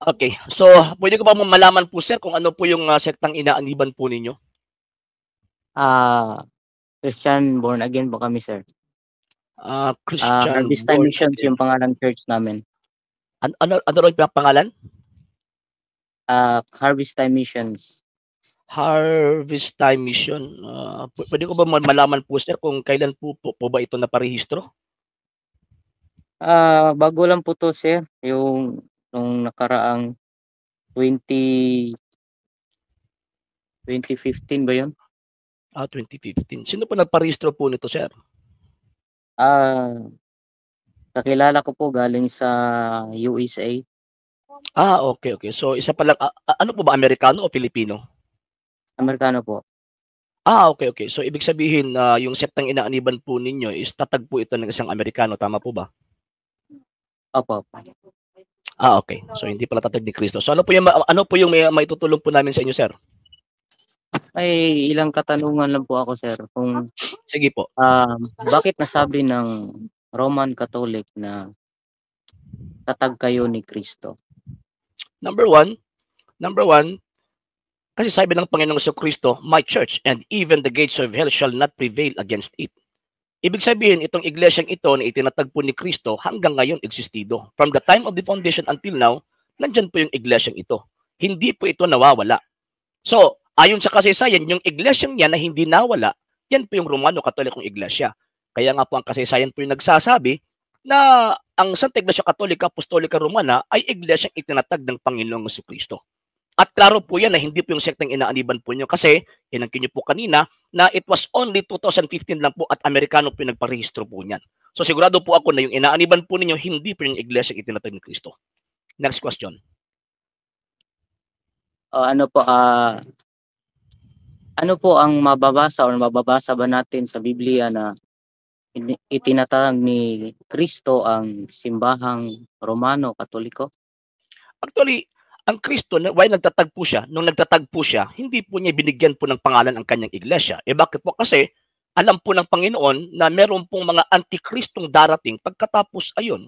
Okay. So, pwede ko ba malaman po, sir, kung ano po yung sektang inaaniban po ninyo? Christian born again po kami, sir. Christian Harvest Time born Missions again. yung pangalan church namin. Ano rin yung pangalan? Harvest Time Missions. Harvest Time Mission. Pwede ko ba malaman po, sir, kung kailan po ba ito naparehistro? Bago lang po to, sir. Yung nung nakaraang 2015 ba yun? 2015. Sino po nagparehistro po nito, sir? Kakilala ko po galing sa USA. Okay. So, isa pa lang, ano po ba, Amerikano o Filipino? Amerikano po. Okay. So, ibig sabihin na yung sektang inaaniban po ninyo is tatag po ito ng isang Amerikano, tama po ba? Opo. Okay. So, hindi pala tatag ni Kristo. So, ano po yung maitutulong po namin sa inyo, sir? May ilang katanungan lang po ako, sir. Sige po. Bakit nasabi ng Roman Catholic na tatag kayo ni Kristo? Number one, kasi sabi ng Panginoong Kristo, my church and even the gates of hell shall not prevail against it. Ibig sabihin, itong iglesyang ito na itinatagpo ni Kristo hanggang ngayon existido. From the time of the foundation until now, nandyan po yung iglesyang ito. Hindi po ito nawawala. So, ayon sa kasaysayan, yung iglesyang yan na hindi nawala, yan po yung Romano Katolikong Iglesia. Kaya nga po ang kasaysayan po yung nagsasabi na ang Santa Iglesia Katolika Apostolika Romana ay iglesyang itinatag ng Panginoong Kristo. At klaro po yan na hindi po yung sektang inaaniban po nyo kasi inangkin nyo po kanina na it was only 2015 lang po at Amerikano po yung nagparehistro po niyan. So sigurado po ako na yung inaaniban po ninyo hindi po yung iglesia itinatag ni Kristo. Next question. Ano po ang mababasa ba natin sa Biblia na itinatag ni Kristo ang simbahang Romano Katoliko? Actually, ang Kristo, why nagtatagpo siya? Nung nagtatagpo siya, hindi po niya binigyan po ng pangalan ang kanyang iglesia. Bakit po? Kasi alam po ng Panginoon na meron pong mga antikristong darating pagkatapos ayon.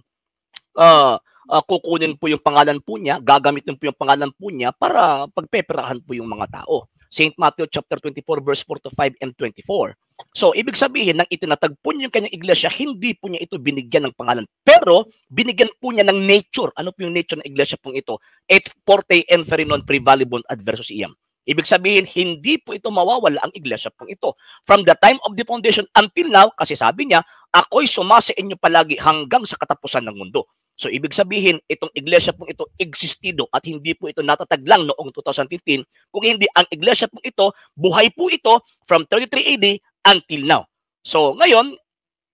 Kukunin po yung pangalan po niya, gagamitin po yung pangalan po niya para pagpeperahan po yung mga tao. St. Matthew chapter 24 verse 4 to 5 and 24. So, ibig sabihin, nang itinatagpo niya yung kanyang iglesia, hindi po niya ito binigyan ng pangalan. Pero, binigyan po niya ng nature. Ano po yung nature ng iglesia pong ito? Et forte inferi non prevalebant adversus iam. Ibig sabihin, hindi po ito mawawala ang iglesia pong ito. From the time of the foundation until now, kasi sabi niya, ako'y sumasa inyo palagi hanggang sa katapusan ng mundo. So, ibig sabihin, itong iglesia pong ito existido at hindi po ito natatag lang noong 2015. Kung hindi, ang iglesia pong ito, buhay po ito from 33 AD until now. So, ngayon,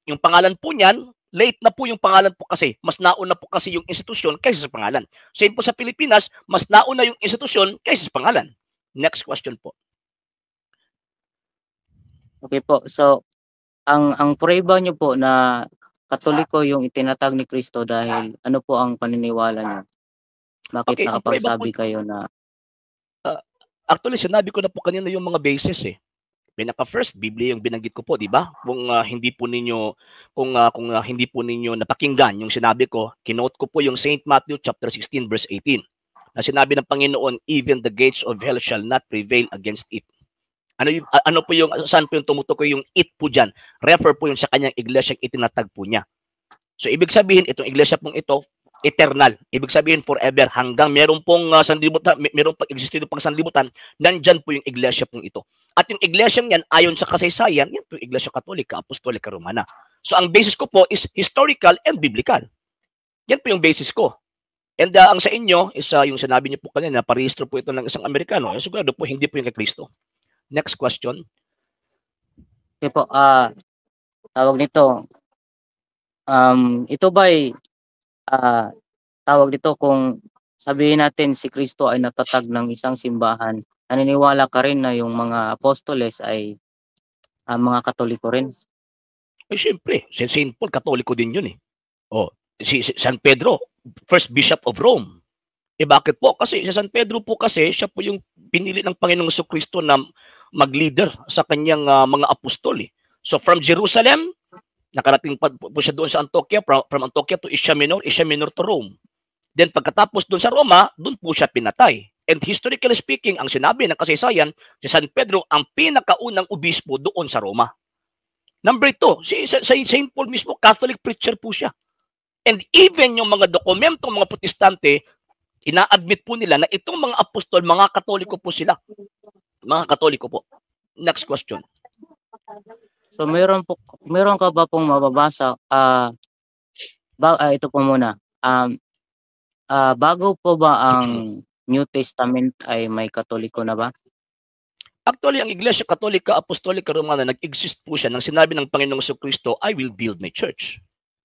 yung pangalan po niyan, late na po yung pangalan po kasi. Mas nauna po kasi yung institusyon kaysa sa pangalan. Same po sa Pilipinas, mas nauna yung institusyon kaysa sa pangalan. Next question po. Okay po. So, ang prueba niyo po na Katoliko yung itinatag ni Kristo dahil ano po ang paniniwala niyo? Bakit nakapagsabi kayo na actually, sinabi ko na po kanina yung mga basis eh. Pinaka-first, Biblia yung binanggit ko po, di ba? Kung hindi po ninyo hindi po ninyo napakinggan yung sinabi ko, kinote ko po yung St. Matthew chapter 16 verse 18. Na sinabi ng Panginoon, even the gates of hell shall not prevail against it. Ano po yung saan po yung tumutukoy yung it po diyan? Refer po yung sa kanyang iglesyang itinatag po niya. So ibig sabihin itong iglesia pong ito eternal. Ibig sabihin forever hanggang meron pong sanlibutan, meron pang existido pang sanlibutan, nandyan po yung iglesia pong ito. At yung iglesyang yan, ayon sa kasaysayan, yan po yung Iglesia Katolika, Apostolika Romana. So ang basis ko po is historical and biblical. Yan po yung basis ko. And ang sa inyo is yung sinabi niyo po kanina, parehistro po ito ng isang Amerikano. Sigurado po hindi po yung kay Kristo. Next question. Okay po, tawag nito, ito ba ay tawag dito kung sabihin natin si Kristo ay natatag ng isang simbahan, naniniwala ka rin na yung mga apostoles ay mga Katoliko rin? Ay, siyempre, si St. Paul, Katoliko din yun eh. Si San Pedro, first Bishop of Rome. Bakit po? Kasi si San Pedro po kasi, siya po yung pinili ng Panginoong Kristo na mag-leader sa kanyang mga apostol eh. So from Jerusalem, nakarating po siya doon sa Antioquia, from Antioquia to Asia Minor to Rome. Then pagkatapos doon sa Roma, doon po siya pinatay. And historically speaking, ang sinabi ng kasaysayan, si San Pedro ang pinakaunang obispo doon sa Roma. Number 2, si St. Paul mismo, Catholic preacher po siya. And even yung mga dokumento, mga protestante, ina-admit po nila na itong mga apostol, mga katoliko po sila. Mga katoliko po. Next question. So meron ka ba pong mababasa? Ito po muna. Bago po ba ang New Testament ay may katoliko na ba? Actually, ang Iglesia Katolika Apostolika Romana, nag-exist po siya nang sinabi ng Panginoong Jesucristo, I will build my church.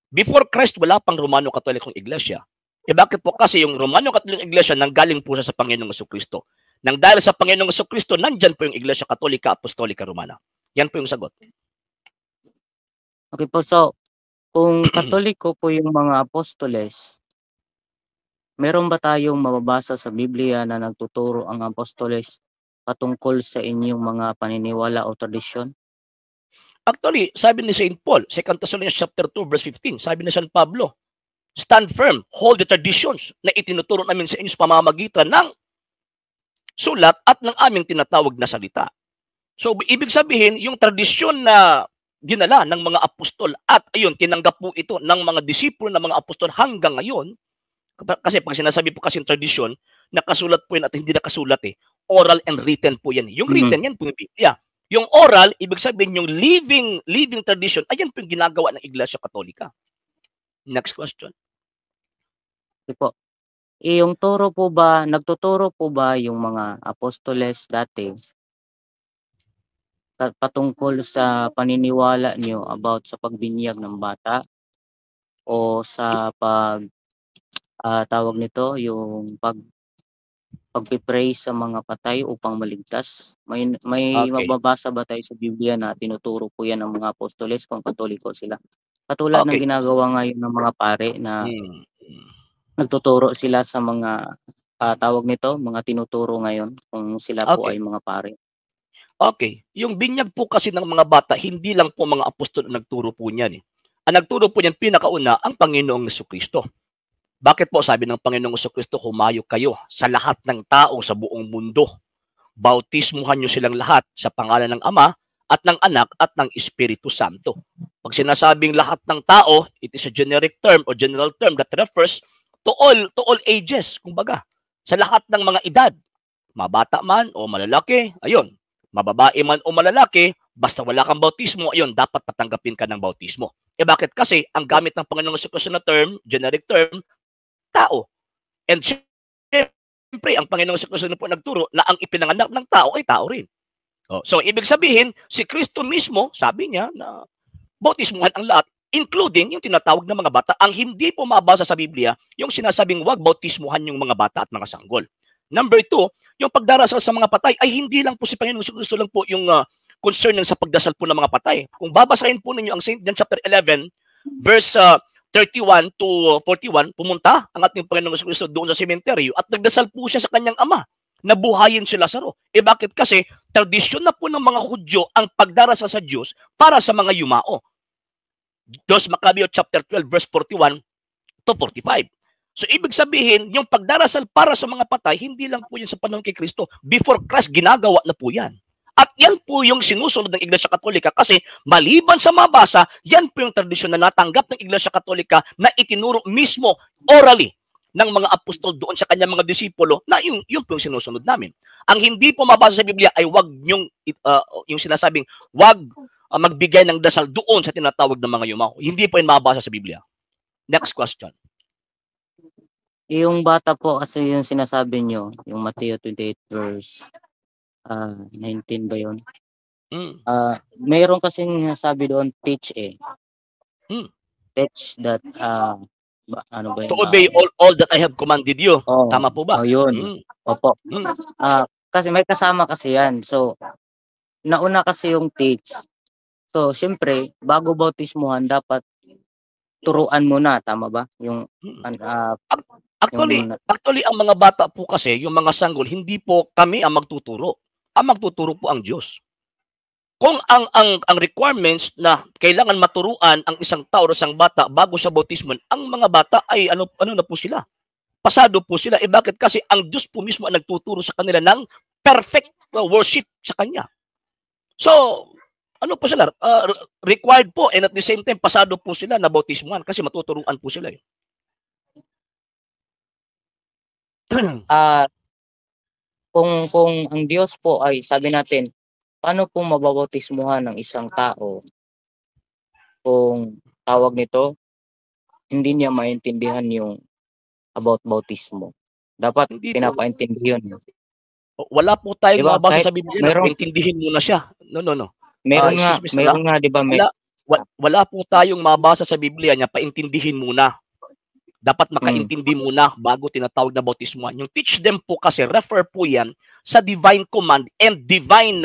Before Christ, wala pang Romano Katolikong Iglesia. Bakit po? Kasi yung Romano Katolikong Iglesia nanggaling po siya sa Panginoong Jesucristo. Nang dahil sa Panginoong Jesucristo, nandyan po yung Iglesia Katolika Apostolika Romana. Yan po yung sagot. Okay po, so kung katoliko po yung mga apostoles, meron ba tayong mababasa sa Biblia na nagtuturo ang apostoles patungkol sa inyong mga paniniwala o tradisyon? Actually, sabi ni St. Paul, 2 Thessalonians chapter 2, verse 15, sabi ni San Pablo, stand firm, hold the traditions na itinuturo namin sa inyo sa pamamagitan ng sulat at ng aming tinatawag na salita. So, ibig sabihin, yung tradisyon na dinala ng mga apostol at ayun, tinanggap po ito ng mga disipulo ng mga apostol hanggang ngayon, kasi pag sinasabi po kasi yung tradisyon, nakasulat po yan at hindi nakasulat eh. Oral and written po yan. Yung written, yan po yung Biblia. Yung oral, ibig sabihin yung living tradition, ayan po yung ginagawa ng Iglesia Katolika. Next question. Okay po. Yung nagtuturo po ba yung mga apostoles dati patungkol sa paniniwala niyo about sa pagbinyag ng bata o sa tawag nito, yung pagpipray sa mga patay upang maligtas? May Okay. mababasa ba tayo sa Biblia na tinuturo po yan ng mga apostoles kung katoliko sila? Katulad ng Okay. ginagawa ngayon ng mga pare na nagtuturo sila sa mga tawag nito, mga tinuturo ngayon kung sila po Okay. ay mga pare. Okay. Yung binyag po kasi ng mga bata, hindi lang po mga apostol ang nagturo po niyan eh. Ang nagturo po niyan pinakauna, ang Panginoong Jesucristo. Bakit po? Sabi ng Panginoong Jesucristo, humayo kayo sa lahat ng tao sa buong mundo. Bautismuhan niyo silang lahat sa pangalan ng Ama at ng Anak at ng Espiritu Santo. Pag sinasabing lahat ng tao, it is a generic term or general term that refers to all ages, kumbaga. Sa lahat ng mga edad, mabata man o malalaki, ayun. Mababae man o malalaki, basta wala kang bautismo, ayun, dapat patanggapin ka ng bautismo. Bakit? Kasi ang gamit ng Panginoong Jesucristo na term, generic term, tao. And siyempre, ang Panginoong Jesucristo na po nagturo na ang ipinanganak ng tao ay tao rin. So, ibig sabihin, si Kristo mismo, sabi niya na bautismuhan ang lahat, including yung tinatawag na mga bata. Ang hindi po mabasa sa Biblia, yung sinasabing wag bautismuhan yung mga bata at mga sanggol. Number 2, yung pagdarasal sa mga patay ay hindi lang po si Panginoong Jesucristo lang po yung concern sa pagdasal po ng mga patay. Kung babasahin po ninyo ang St. John chapter 11, verse 31 to 41, pumunta ang ating Panginoong Jesucristo doon sa sementeryo at nagdasal po siya sa kanyang ama na buhayin si Lazaro. Bakit? Kasi tradisyon na po ng mga Hudyo ang pagdarasal sa Diyos para sa mga yumao. 2 Maccabees chapter 12 verse 41 to 45. So, ibig sabihin, yung pagdarasal para sa mga patay, hindi lang po yun sa panahon kay Kristo. Before Christ, ginagawa na po yan. At yan po yung sinusunod ng Iglesia Katolika kasi maliban sa mabasa, yan po yung tradisyon na natanggap ng Iglesia Katolika na itinuro mismo orally ng mga apostol doon sa kanyang mga disipulo na yung po yung sinusunod namin. Ang hindi po mabasa sa Biblia ay wag yung sinasabing wag magbigay ng dasal doon sa tinatawag ng mga yumao. Hindi po yun mabasa sa Biblia. Next question. Yung bata po kasi yung sinasabi nyo, yung Mateo 28 verse 19 ba yun? Mayroon kasing sabi doon, teach teach that, ano ba yun? To obey all that I have commanded you. Tama po ba? Yun. Opo. Kasi may kasama kasi yan. So, nauna kasi yung teach. So, siyempre, bago bautismuhan, dapat turuan mo na, tama ba? Yung Actually, ang mga bata po kasi, yung mga sanggol, hindi po kami ang magtuturo. Ang magtuturo po ang Diyos. Kung ang requirements na kailangan maturuan ang isang tao o isang bata bago sa bautismo, ang mga bata ay ano na po sila? pasado po sila. Bakit? Kasi ang Diyos po mismo ang nagtuturo sa kanila ng perfect worship sa Kanya. So, ano po sila? Required po, and at the same time, pasado po sila na bautismuhan kasi matuturuan po sila. Kung ang Diyos po ay, sabi natin, paano po mababautismuhan ng isang tao kung tawag nito, hindi niya maintindihan yung about bautismo? Dapat pinapaintindi yun. Wala po tayong diba, mabasa sa Biblia na paintindihin mo na siya. No. Meron nga, di ba? Wala po tayong mabasa sa Biblia niya paintindihin muna. Dapat makaintindi muna bago tinatawag na bautismuhan. Yung teach them po kasi, refer po yan sa divine command and divine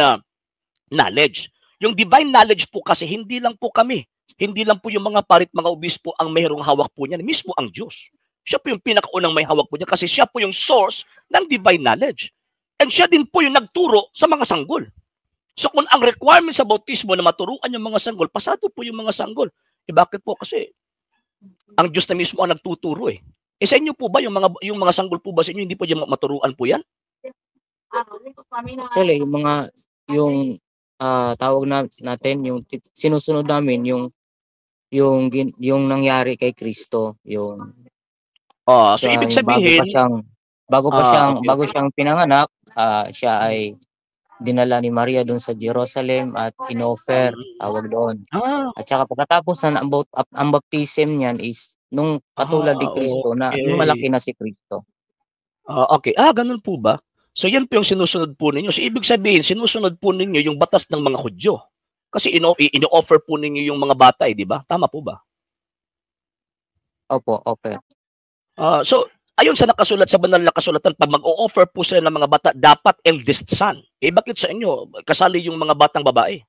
knowledge. Yung divine knowledge po kasi, hindi lang po kami. Hindi lang po yung mga parit, mga obispo ang mayroong hawak po niyan. Mismo ang Diyos. Siya po yung pinakaunang may hawak po niya kasi siya po yung source ng divine knowledge. And siya din po yung nagturo sa mga sanggol. So kung ang requirement sa bautismo na maturuan yung mga sanggol, pasado po yung mga sanggol. Bakit po? Kasi ang Diyos na mismo ang nagtuturo eh. Sa inyo po ba, yung mga sanggol po ba sa inyo, hindi po yung maturuan po yan? Actually, yung tawag natin, yung sinusunod namin, yung nangyari kay Kristo, yung so ibig sabihin, bago siyang pinanganak, siya ay dinala ni Maria doon sa Jerusalem at inoffer, tawag doon. At saka pagkatapos na ang baptism niyan is nung katulad ni Kristo na yung malaki na si Kristo. Okay. Ganun po ba? So yan po yung sinusunod po ninyo. So ibig sabihin, sinusunod po ninyo yung batas ng mga Hudyo. Kasi ino-offer po ninyo yung mga bata, di ba? Tama po ba? Opo, okay. So ayon sa nakasulat sa banal na kasulatan, pag mag-o-offer po sila ng mga bata, dapat eldest son. Bakit sa inyo kasali yung mga batang babae?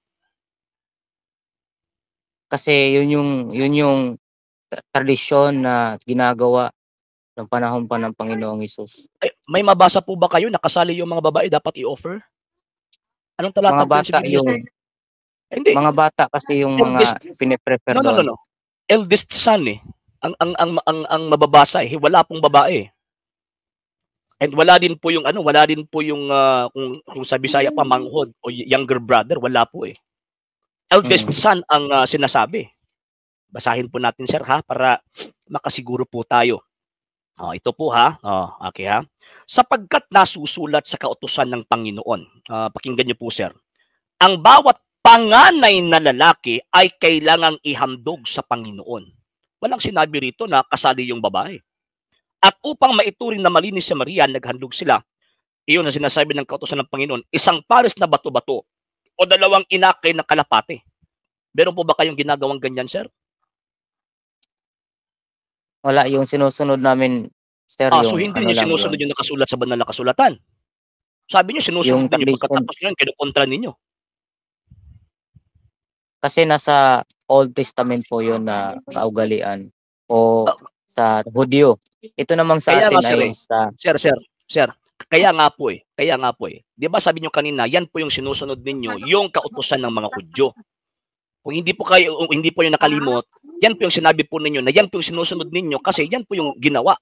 Kasi yun yung tradisyon na ginagawa ng panahon pa ng Panginoong Hesus. May mabasa po ba kayo na kasali yung mga babae dapat i-offer? Anong talatag mga bata yung hindi. Mga bata kasi yung eldest, mga piniprefer doon. No. Eldest son eh. Ang mababasa eh. Wala pong babae. And wala din po yung kung sa Bisaya pa manghod o younger brother, wala po eh. Eldest son ang sinasabi. Basahin po natin sir ha para makasiguro po tayo. Ito po ha. Okay ha. Sapagkat nasusulat sa kautusan ng Panginoon. Pakinggan niyo po sir. Ang bawat panganay na lalaki ay kailangang ihandog sa Panginoon. Walang sinabi rito na kasali yung babae. At upang maituring na malinis si Maria, naghandog sila. Iyon ang sinasabi ng kautusan ng Panginoon, isang pares na bato-bato o 2 inakay na kalapate. Meron po ba kayong ginagawang ganyan, sir? Wala, yung sinusunod namin, sir. So hindi niyo sinusunod yung nakasulat sa banal na kasulatan? Sabi niyo, sinusunod niyo pagkatapos yun, kinukontra ninyo. Kasi nasa Old Testament po yun na kaugalian o sa Hudyo. Ito namang sa atin ay sa... Sir, kaya nga po eh. Di ba sabi niyo kanina, yan po yung sinusunod ninyo, yung kautusan ng mga Hudyo. Kung hindi po yung nakalimot, yan po yung sinabi po ninyo na yan po yung sinusunod ninyo kasi yan po yung ginawa.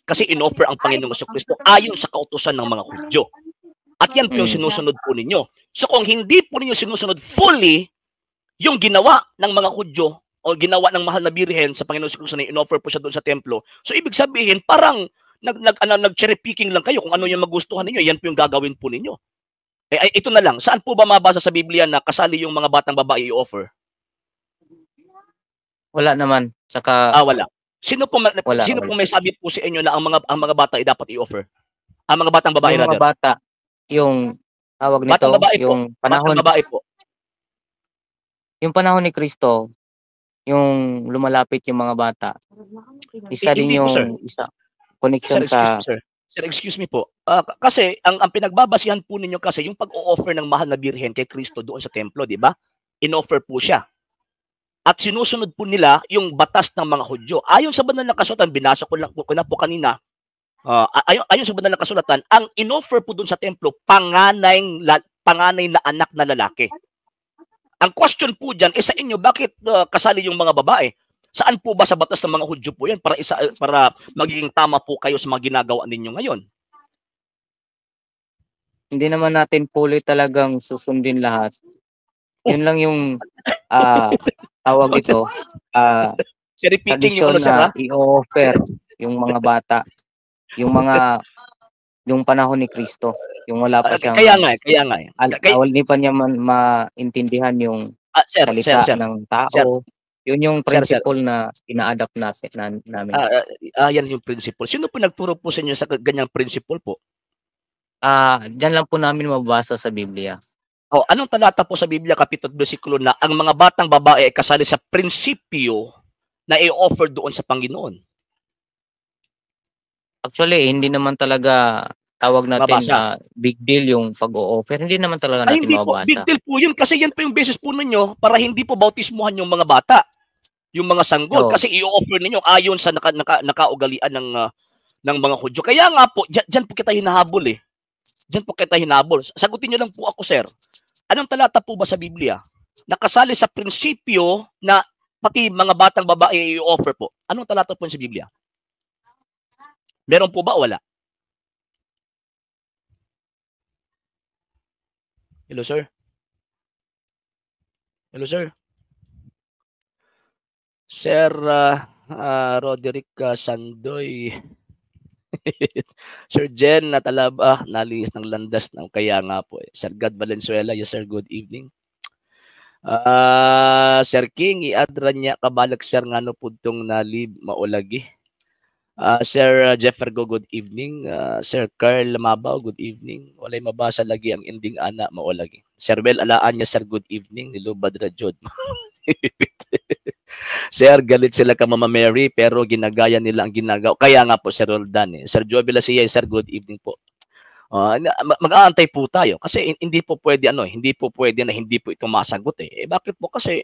Kasi in-offer ang Panginoong Jesucristo ayon sa kautusan ng mga Hudyo. At yan po yung sinusunod po ninyo. So kung hindi po ninyo sinusunod fully yung ginawa ng mga Hudyo o ginawa ng mahal na birhen sa Panginoong Jesucristo na in-offer po siya doon sa templo, so ibig sabihin parang nag-cherry picking lang kayo kung ano yung magustuhan ninyo, yan po yung gagawin po ninyo. Ito na lang, saan po ba mabasa sa Biblia na kasali yung mga batang babae i-offer? Wala naman. Saka wala. Sino po may sabi po sa inyo na ang mga bata ay dapat i-offer? Ang mga batang babae yung mga bata, yung tawag nito, yung panahon babae po. Yung panahon ni Kristo, yung lumalapit yung mga bata. Isa din yung isa connection sa Sir, excuse me po. Kasi ang pinagbabasihan po ninyo kasi yung pag-o-offer ng mahal na birhen kay Kristo doon sa templo, di ba? In-offer po siya. At sinusunod po nila yung batas ng mga Hudyo. Ayon sa banal na kasulatan, binasa ko na po kanina, ayon sa banal na kasulatan, ang in-offer po doon sa templo, panganay na anak na lalaki. Ang question po dyan, sa inyo, bakit kasali yung mga babae? Saan po ba sa batas ng mga Hudyo po yan para magiging tama po kayo sa mga ginagawa ninyo ngayon? Hindi naman natin fully talagang susundin lahat. Oh. Yun lang yung tawag ito, Cherry picking tradisyon yung ano, sir, ha? na i-offer yung mga bata, yung panahon ni Kristo, yung wala pa siyang Kaya nga. hindi pa niya maintindihan yung Sir, salita ng tao. Yun yung principle na ina-adapt namin. Yan yung principle. Sino po nagturo po sa inyo sa ganyang principle po? Diyan lang po namin mababasa sa Biblia. Anong talata po sa Biblia, kapitulo at bersikulo na ang mga batang babae ay kasali sa prinsipyo na i-offer doon sa Panginoon? Actually, hindi naman talaga tawag natin big deal yung pag-o-offer. Hindi naman talaga natin mababasa. Big deal po yun kasi yan po yung basis po ninyo para hindi po bautismuhan yung mga bata, yung mga sanggol. Kasi i-offer ninyo ayon sa nakaugalian ng mga Hudyo. Kaya nga po, dyan po kita hinahabol eh. Diyan po kita hinabol. Sagutin niyo lang po ako, sir. Anong talata po ba sa Biblia? Nakasali sa prinsipyo na pati mga batang babae i-offer po. Anong talata po sa Biblia? Meron po ba o wala? Hello, sir? Hello, sir? Sir Roderick Sandoy. Sir Jen Natalaba, nalis ng landas ng kaya nga po. Sir God Valenzuela, yes sir, good evening. Sir King, iadra niya kabalag sir nga no pudtong nalib maulagi. Sir Jeffer Go, good evening. Sir Carl Mabaw, good evening. Walay mabasa lagi ang ending ana maulagi. Sir Bel Alaan niya sir, good evening. Nilubad Rajod. Sir, galit sila ka Mama Mary pero ginagaya nila ang ginagawa. Kaya nga po, Sir Roldan. Sir Joe Vilasiya, sir, good evening po. Mag-aantay po tayo kasi hindi po pwede hindi po pwede na hindi po ito masagot eh. Bakit po? Kasi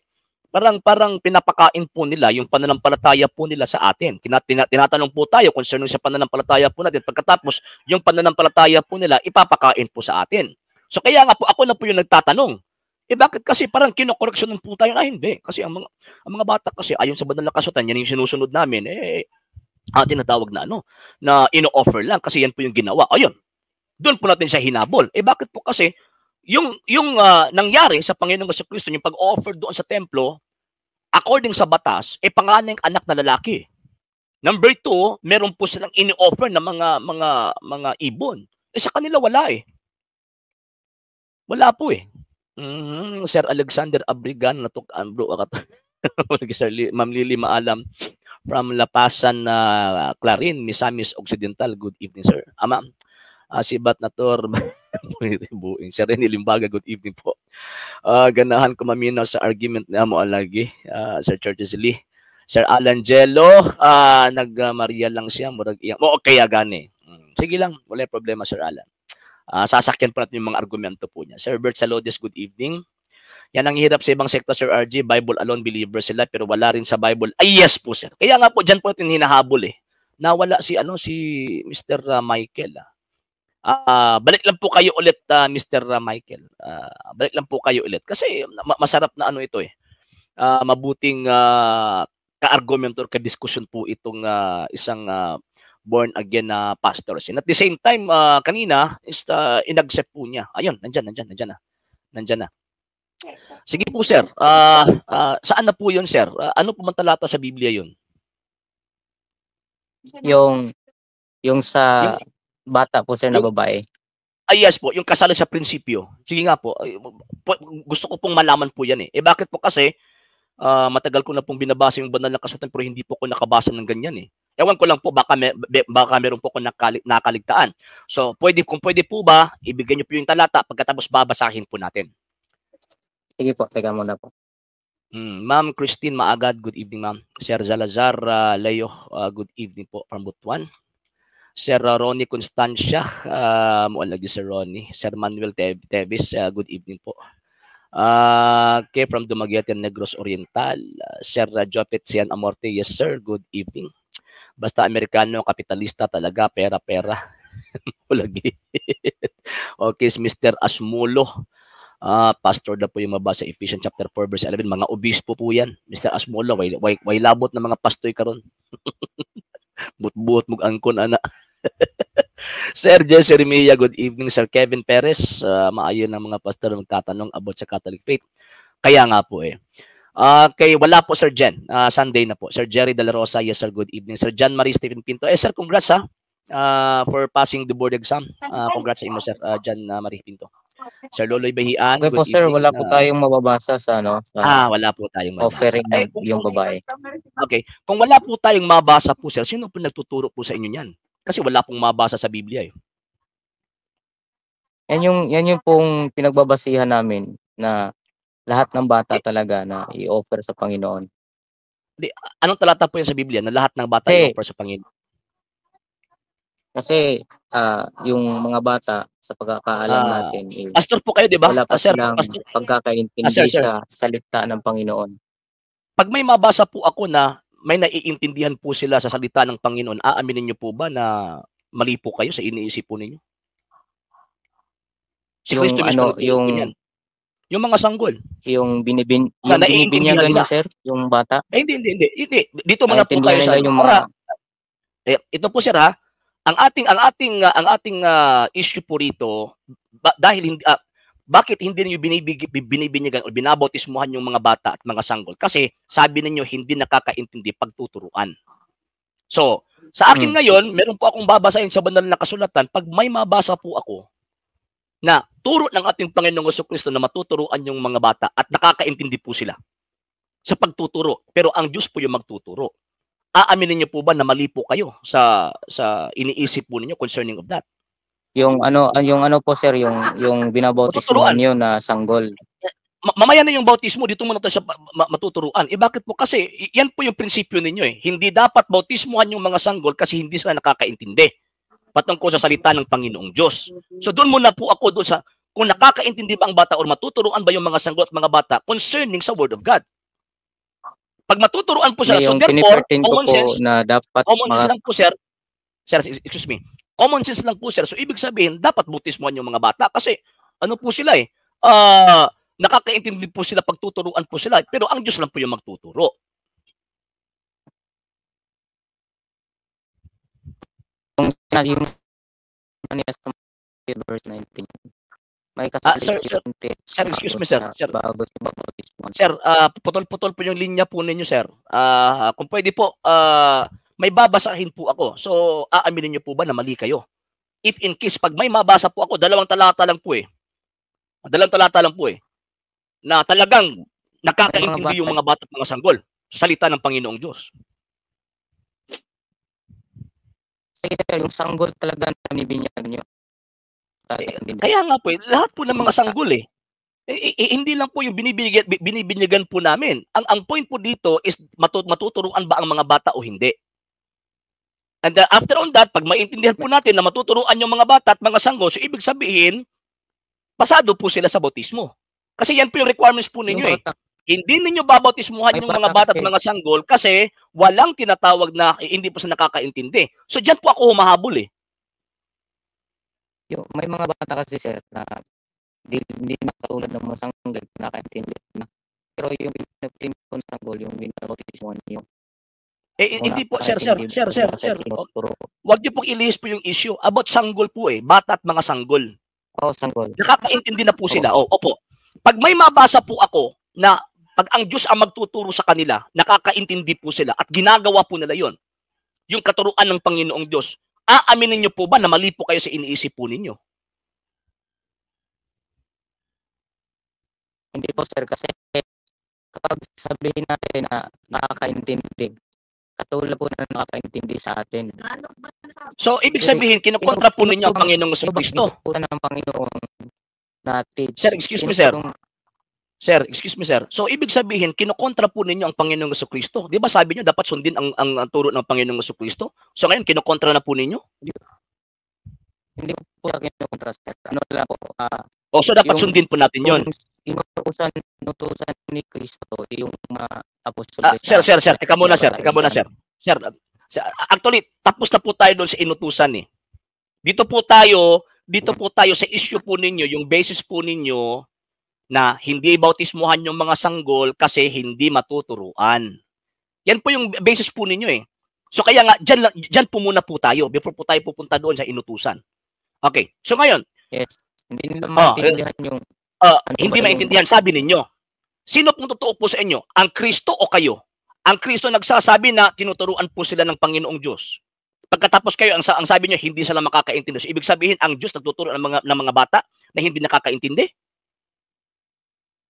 parang pinapakain po nila yung pananampalataya po nila sa atin. Tinatanong po tayo concerning sa pananampalataya po natin. Pagkatapos, yung pananampalataya po nila ipapakain po sa atin. So kaya nga po, ako na po yung nagtatanong. Bakit kasi parang kinokoreksyonan po tayo na hindi? Kasi ang mga bata kasi ayon sa banal na kasutan, yan yung sinusunod namin, tinatawag na na ino-offer lang kasi yan po yung ginawa. Ayun, doon po natin siya hinabol. Bakit po? Kasi yung nangyari sa Panginoong Jesucristo, yung pag-offer doon sa templo, according sa batas, panganay anak na lalaki. Number 2, meron po silang ini-offer na mga ibon. Sa kanila wala eh. Wala po eh. Sir Alexander Abrigan, natukan bro. Sir Ma'am Lily Maalam from Lapasan, Clarin, Misamis Occidental. Good evening, sir. Ma'am, si Bat Nator, Sir Rene Limbaga, good evening po. Ganahan ko maminaw sa argument na mo lagi, Sir Churches Lee. Sir Alan Jello, nag-Maria lang siya, murag iyang. Kaya gani. Sige lang, wala problema, Sir Alan. Sasakyan po natin yung mga argumento po niya. Sir Bert Salodius, good evening. Yan ang hirap sa ibang sekta, Sir RG. Bible alone believer sila pero wala rin sa Bible. Yes po, sir. Kaya nga po, dyan po natin hinahabol eh. Nawala si Mr. Michael. Balik lang po kayo ulit, Mr. Michael. Balik lang po kayo ulit. Kasi masarap na ito eh. Mabuting ka-argument or ka-discussion po itong isang born again na pastors. And at the same time, kanina, inaccept po niya. Ayun, nandyan na. Sige po, sir. Saan na po yun, sir? Ano po man talata sa Biblia yun? Yung sa bata po, sir, na babae. Yes po, yung kasali sa prinsipyo. Sige nga po. Gusto ko pong malaman po yan eh. Bakit po? Kasi matagal ko na pong binabasa yung banal na kasulatan pero hindi po ko nakabasa ng ganyan eh. Ewan ko lang po, baka meron po ko nakaligtaan. So, kung pwede po ba, ibigay niyo po yung talata pagkatapos babasahin po natin. Sige po, teka muna po. Ma'am Christine Maagad, good evening ma'am. Sir Zalazar Leo, good evening po from Butuan. Sir Ronnie Constancia, lagi Sir Ronnie. Sir Manuel Tevis, good evening po. From Dumaguete, Negros Oriental. Sir Jopet Sian Amorte, yes sir, good evening. Basta Amerikano, kapitalista talaga, pera. Lagi. Okay, Mr. Asmulo. Pastor na po yung mabasa Ephesians chapter 4 verse 11. Mga obispo po yan. Mr. Asmola, way labot na mga pastoy karon. But-but mong angkon, ana. Sir Jesse Remilla, good evening. Sir Kevin Perez, maayon ng mga pastor na magtatanong about sa Catholic faith. Kaya nga po eh. Kay wala po Sir Jen, Sunday na po. Sir Jerry De La Rosa, yes sir, good evening. Sir John Marie Stephen Pinto, sir, congrats for passing the board exam. Congrats sa inyo sir, John Marie Pinto. Sir Loloy Bahian, Okay good po sir, evening. wala po tayong mababasa sa wala po tayong mababasa. offering ng yung babae. Okay, kung wala po tayong mabasa po sir, sino po nagtuturo po sa inyo niyan? Kasi wala pong mabasa sa Biblia eh. Yan yung pong pinagbabasihan namin na lahat ng bata talaga na i-offer sa Panginoon. Anong talata po yan sa Biblia na lahat ng bata i-offer sa Panginoon? Kasi yung mga bata sa pagkakaalam natin pastor po kayo, di ba? Wala pa silang pagkakaintindi sa salita ng Panginoon. Pag may mabasa po ako na may naiintindihan po sila sa salita ng Panginoon, aaminin niyo po ba na mali po kayo sa iniisip po ninyo? Si Kristo mismo yung mga sanggol. Yung binibinyagan niya, sir, yung bata. Hindi. Dito muna po tayo sa yung mga... ito po sir ha, ang ating issue po rito dahil hindi bakit hindi niyo binibinyagan o binabautismuhan yung mga bata at mga sanggol? Kasi sabi niyo hindi nakakaintindi pagtuturuan. So, sa akin ngayon, meron po akong babasahin sa banal na kasulatan. Pag may mabasa po ako na turo ng ating Panginoong Jesucristo na matuturuan yung mga bata at nakakaintindi po sila sa pagtuturo. Pero ang Diyos po yung magtuturo. Aaminin niyo po ba na mali po kayo sa iniisip po ninyo concerning of that? Yung ano po sir, yung binabautismuhan niyo na sanggol. Mamaya na yung bautismo, dito muna tayo sa matuturuan. Bakit po? Kasi yan po yung prinsipyo ninyo eh. Hindi dapat bautismuhan yung mga sanggol kasi hindi sila nakakaintindi patungkol sa salita ng Panginoong Diyos. So doon muna po ako doon sa kung nakakaintindi ba ang bata o matuturuan ba yung mga sanggol at mga bata concerning sa Word of God. Pag matuturuan po sila, so therefore, common sense lang po sir, excuse me, common sense lang po sir, so ibig sabihin, dapat bautismuhan yung mga bata kasi ano po sila eh, nakakaintindi po sila, pagtuturuan po sila, pero ang Diyos lang po yung magtuturo. Yung verse 19. Sir, excuse me, sir. Sir, putol-putol po yung linya po ninyo, sir. Kung pwede po, may babasahin po ako. So, aaminin niyo po ba na mali kayo? If in case, pag may mabasa po ako, dalawang talata lang po eh. Na talagang nakakaintindi yung mga bata at mga sanggol sa salita ng Panginoong Diyos. Yung sanggol talaga na binibinyagan nyo. Kaya nga po, lahat po ng mga sanggol hindi lang po yung binibinyagan po namin. Ang point po dito is matuturuan ba ang mga bata o hindi. And after on that, pag maintindihan po natin na matuturuan yung mga bata at mga sanggol, so ibig sabihin, pasado po sila sa bautismo. Kasi yan po yung requirements po ninyo eh. Hindi ninyo babautismuhan yung mga bata at mga sanggol kasi walang tinatawag na hindi po sila nakakaintindi. So dyan po ako humahabol eh. May mga bata kasi sir na hindi makatulad ng mga sanggol nakakaintindi na. Pero yung pinapinipon ng sanggol, yung binabautismuhan niyo. Hindi po, sir. Huwag niyo pong ilihis po yung issue about sanggol po eh. Bata at mga sanggol. Sanggol. Nakakaintindi na po sila. Opo. Pag may mabasa po ako na pag ang Diyos ang magtuturo sa kanila, nakakaintindi po sila at ginagawa po nila yon, yung katuruan ng Panginoong Diyos, aaminin niyo po ba na mali po kayo sa iniisip po ninyo? Hindi po sir, kasi kapag sabihin natin na nakakaintindi, katulad po na nakakaintindi sa atin. So, ibig sabihin, kinukontra po ninyo ang Panginoong Jesucristo. Ng Panginoon natin. Sir, excuse me, sir. Sir, excuse me, sir. So, ibig sabihin, kinukontra po ninyo ang Panginoong Jesucristo. Di ba sabi niyo, dapat sundin ang turo ng Panginoong Jesucristo? So, ngayon, kinukontra na po ninyo? Hindi po kinukontra, sir. Ano lang po. So, dapat sundin po natin yon. Inutusan ni Kristo yung mga apostol. Sir. Teka muna, sir. Sir, actually, tapos na po tayo doon sa inutusan eh. Dito po tayo sa issue po ninyo, yung basis po ninyo na hindi bautismuhan yung mga sanggol kasi hindi matuturuan. Yan po yung basis po ninyo eh. So kaya nga, dyan po muna po tayo before po tayo pupunta doon sa inutusan. Okay, so ngayon, Yes. Hindi nila maintindihan yung hindi maintindihan, sabi ninyo. Sino pong totoo po sa inyo? Ang Kristo o kayo? Ang Kristo nagsasabi na tinuturuan po sila ng Panginoong Diyos. Pagkatapos kayo, ang sabi niyo, hindi sila makakaintindi. So, ibig sabihin, ang Diyos nagtuturo ng mga bata na hindi nakakaintindi?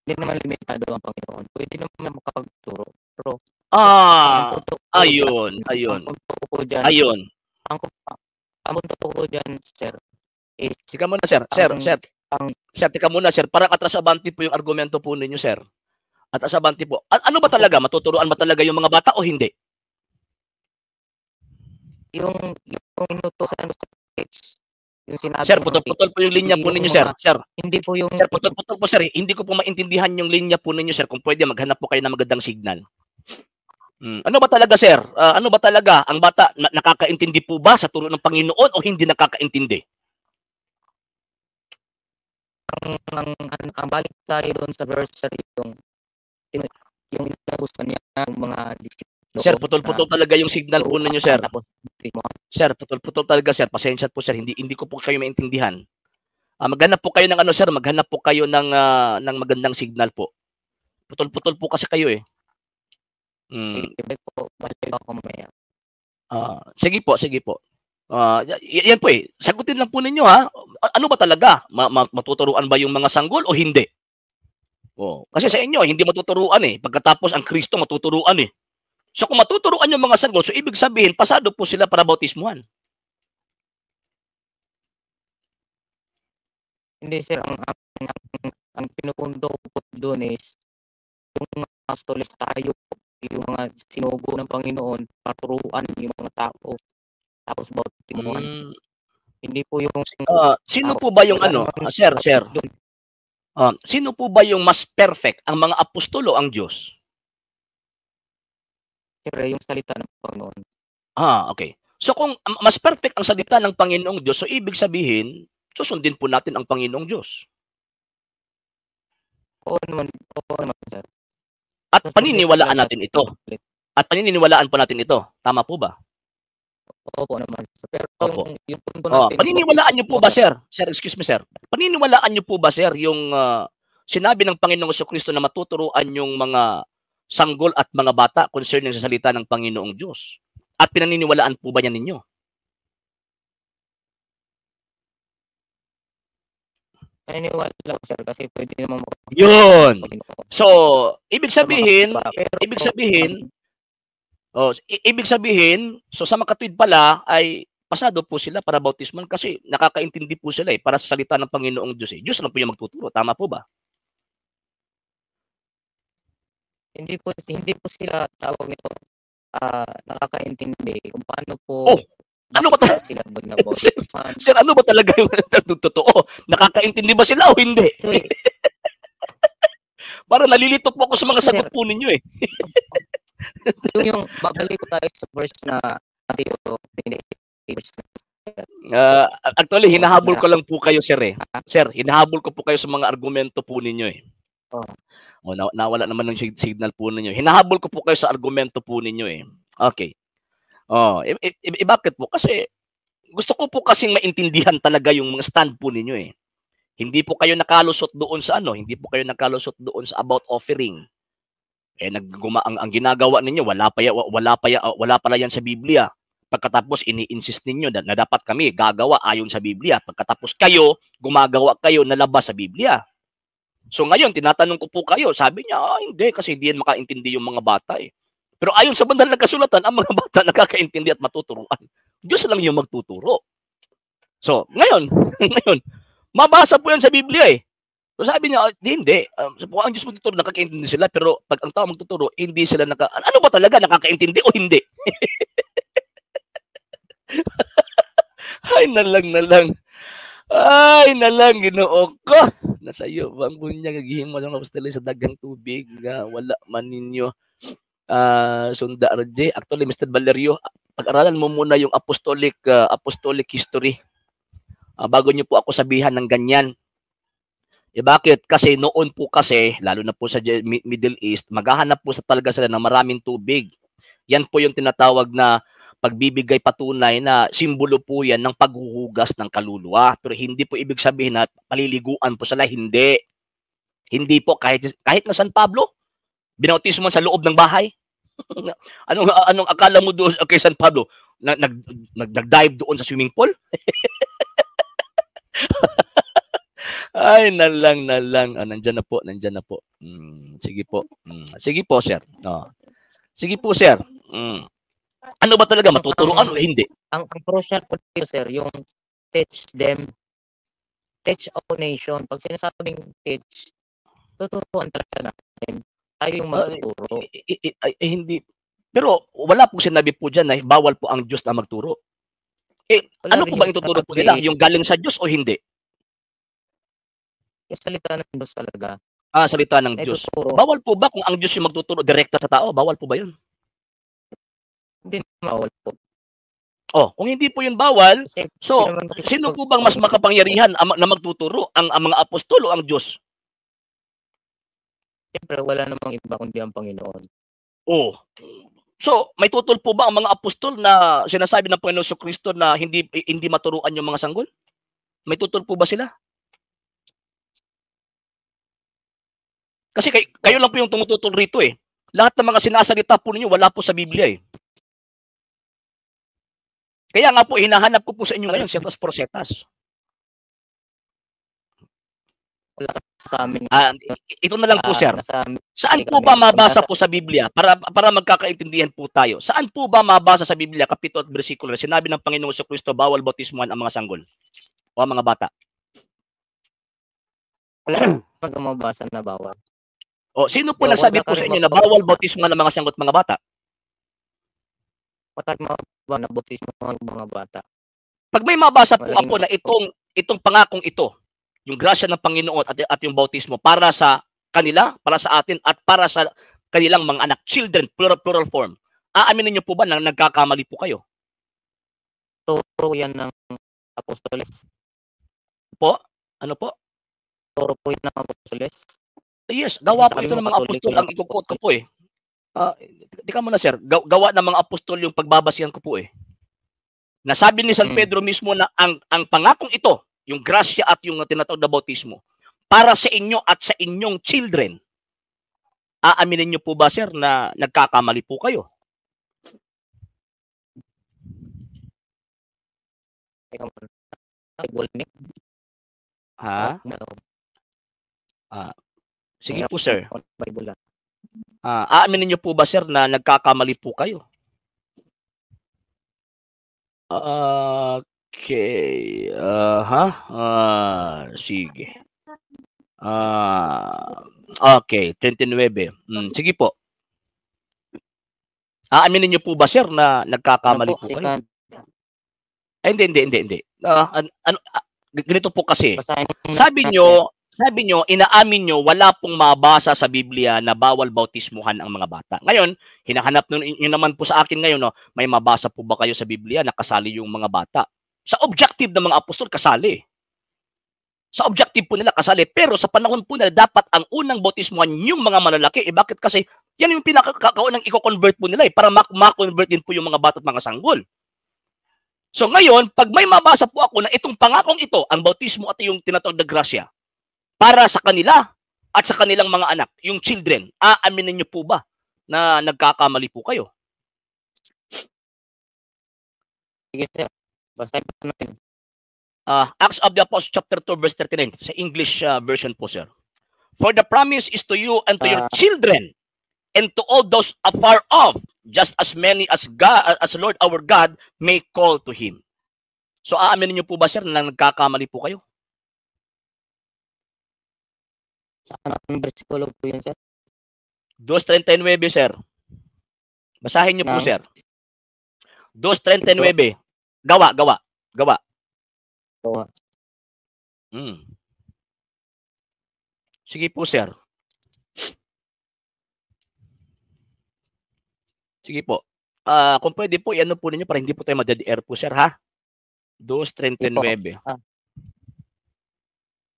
Hindi naman limitado ang Panginoon. Pwede naman makapagturo. Pero, ayun. Ang punto ko dyan, sir, is... Sika muna, sir. Sir, tika muna, sir. Parang atrasabante po yung argumento po ninyo, sir. Atrasabante po. Ano ba talaga? Matuturuan ba talaga yung mga bata o hindi? Yung inutusan sa text, yung sinabi sir, putol-putol po yung linya po ninyo, sir. Sir, hindi po yung... Sir, putol-putol po, sir. Hindi ko po maintindihan yung linya po ninyo, sir. Kung pwede, maghanap po kayo ng magandang signal. Ano ba talaga, sir? Ano ba talaga? Ang bata, nakakaintindi po ba sa turo ng Panginoon o hindi nakakaintindi? Ang balik tayo doon sa verse, sir, yung inabos niya ng mga disipulo. Sir, putol-putol talaga yung signal po ninyo, sir. Sir, putol-putol talaga, sir. Pasensya po, sir. Hindi ko po kayo maintindihan. Maghanap po kayo ng ano, sir. Maghanap po kayo ng magandang signal po. Putol-putol po kasi kayo eh. Sige po, balik ako mamaya. Sige po. Yan po eh. Sagutin lang po ninyo ha. Ano ba talaga? Matuturuan ba yung mga sanggol o hindi? Kasi sa inyo, hindi matuturuan eh. Pagkatapos ang Kristo matuturuan eh. So kung matuturuan yung mga sanggol, so ibig sabihin, pasado po sila para bautismuhan. Hindi sir, ang pinupunto ko po doon is yung mga apostoles tayo, yung mga sinugo ng Panginoon, paturuan yung mga tao, tapos bautismuhan. Hindi po yung... sino po ba yung sir? Sino po ba yung mas perfect? Ang mga apostolo, ang Diyos? Siyempre, yung salita ng Panginoon. Okay. So kung mas perfect ang salita ng Panginoong Diyos, so ibig sabihin, susundin po natin ang Panginoong Diyos. Oo naman, sir. At paniniwalaan natin ito. At paniniwalaan po natin ito. Tama po ba? Opo naman. Pero yung paniniwalaan niyo po ba, sir? Sir, excuse me, sir. Paniniwalaan niyo po ba, sir, yung sinabi ng Panginoong Jesucristo na matuturuan yung mga sanggol at mga bata concerning sa salita ng Panginoong Diyos? At pinaniniwalaan po ba niya ninyo? Paniniwala lang, sir, kasi pwede naman yun. So, ibig sabihin, so sa makatwid pala ay pasado po sila para bautisman kasi nakakaintindi po sila para sa salita ng Panginoong Diyos. Diyos lang po yung magtuturo. Tama po ba? Hindi po sila tawag nito nakakaintindi kung paano po ano ba talaga? Sir, ano ba talaga yung totoo? Nakakaintindi ba sila o hindi? Para nalilito po ako sa mga sagot po ninyo eh. yung babalik ko tayo sa verse na actually, hinahabol ko lang po kayo, sir eh. Sir, hinahabol ko po kayo sa mga argumento po ninyo eh. Nawala naman ng signal po ninyo. Hinahabol ko po kayo sa argumento po ninyo eh. Okay. Bakit po? Kasi gusto ko po kasing maintindihan talaga yung mga stand po ninyo eh. Hindi po kayo nakalusot doon sa hindi po kayo nakalusot doon sa about offering. Ang ginagawa ninyo, wala pala yan sa Biblia. Pagkatapos ini-insist ninyo na dapat kami gagawa ayon sa Biblia. Pagkatapos kayo, gumagawa kayo na labas sa Biblia. So ngayon, tinatanong ko po kayo, sabi niya, hindi, kasi hindi yan makaintindi yung mga bata eh. Pero ayon sa bandang nagkasulatan, ang mga bata nakakaintindi at matuturuan. Diyos lang yung magtuturo. So, ngayon, mabasa po yan sa Biblia eh. So sabi niya, hindi. Ang Diyos magtuturo, nakakaintindi sila, pero pag ang tao magtuturo, hindi sila ano ba talaga, nakakaintindi o hindi? Ay, nalang. Ay, nalang, Ginoo ko. Nasa iyo, bang bunya, gagihimo ng apostol sa dagang tubig, wala man ninyo. Sunda RJ. Actually, Mr. Valerio, pag-aralan mo muna yung apostolic history bago niyo po ako sabihan ng ganyan. Bakit? Kasi noon po kasi, lalo na po sa Middle East, maghahanap po talaga sila ng maraming tubig. Yan po yung tinatawag na pagbibigay patunay na simbolo po yan ng paghuhugas ng kaluluwa. Pero hindi po ibig sabihin na paliliguan po sila. Hindi. Hindi po. Kahit na San Pablo, binautismo sa loob ng bahay. anong akala mo doon kay San Pablo? Nag-dive doon sa swimming pool? Ay, nalang. Nandyan na po. Sige po. Sige po, sir. Sige po, sir. Ano ba talaga? Matuturuan o hindi? Ang crucial po dito, sir, yung teach our nation. Pag sinasabing teach, tuturuan talaga natin. Tayo yung magtuturo. Hindi. Pero wala po sinabi po dyan na bawal po ang Diyos na magturo. Ano po ba ituturo po nila? Yung galing sa Diyos o hindi? Yung salita ng Diyos talaga. Salita ng Diyos. Bawal po ba kung ang Diyos yung magtuturo direkta sa tao? Bawal po ba yun? Hindi bawal po. Kung hindi po yun bawal, so sino po bang mas makapangyarihan na magtuturo? Ang mga apostol o ang Diyos? Siyempre, wala namang iba kundi ang Panginoon. So, may tutol po ba ang mga apostol na sinasabi ng Panginoon Kristo na hindi maturuan yung mga sanggol? May tutol po ba sila? Kasi kayo lang po yung tumututol rito eh. Lahat ng mga sinasalita po ninyo, wala po sa Biblia eh. Kaya nga po, hinahanap ko po sa inyo ngayon, setas-prosetas. Wala sa amin. Ito na lang po, sir. Saan po ba mabasa po sa Biblia? Para magkakaintindihan po tayo. Saan po ba mabasa sa Biblia, kapitulo at bersikulo, na sinabi ng Panginoong Kristo, bawal bautismuhan ang mga sanggol o ang mga bata? Wala mabasa na bawal. Sino po nagsabi po sa inyo na bawal bautismuhan ang mga sanggol at mga bata? Na bautismo ng mga bata. Pag may mabasa po ako na itong pangakong ito, yung grasya ng Panginoon at yung bautismo para sa kanila, para sa atin, at para sa kanilang mga anak, children, plural form, aaminin niyo po ba na nagkakamali po kayo? Turo yan ng apostoles. Po? Ano po? Turo po yan ng apostoles. Yes, gawa po ito ng mga apostol. Ang i-quote ko po eh. Tika muna, sir. Gawa ng mga apostol yung pagbabasihan ko po eh. Nasabi ni San Pedro mismo na ang pangakong ito, yung grasya at yung tinatawag na bautismo, para sa inyo at sa inyong children. Aaminin niyo po ba, sir, na nagkakamali po kayo? Sige po, sir. Aaminin niyo po ba, sir, na nagkakamali po kayo? Okay. Sige. Okay, 39. Sige po. Aaminin niyo po ba, sir, na nagkakamali po kayo? Hindi. Ganito po kasi. Sabi nyo, inaamin nyo, wala pong mabasa sa Biblia na bawal bautismuhan ang mga bata. Ngayon, hinahanap nyo naman po sa akin ngayon, may mabasa po ba kayo sa Biblia na kasali yung mga bata? Sa objective ng mga apostol, kasali. Sa objective po nila, kasali. Pero sa panahon po nila, dapat ang unang bautismuhan yung mga malalaki. Bakit? Kasi yan yung pinakakaunang i-convert po nila para ma-convert din po yung mga bata at mga sanggol. So ngayon, pag may mabasa po ako na itong pangakong ito, ang bautismo at yung tinatawag na grasya, para sa kanila at sa kanilang mga anak, yung children, aaminin niyo po ba na nagkakamali po kayo? Sige, sir. Basahin po natin. Acts of the Apostles chapter 2 verse 39 sa English version po, sir. For the promise is to you and to your children and to all those afar off, just as many as Lord our God may call to Him. So aaminin niyo po ba, sir, na nagkakamali po kayo? Saan ang bersikulo po yun, sir? 2:39, sir. Basahin niyo po, sir. 2:39. Gawa. Sige po, sir. Sige po. Kung pwede po, i-ano po ninyo para hindi po tayo madadi-air po, sir, ha? 2:39.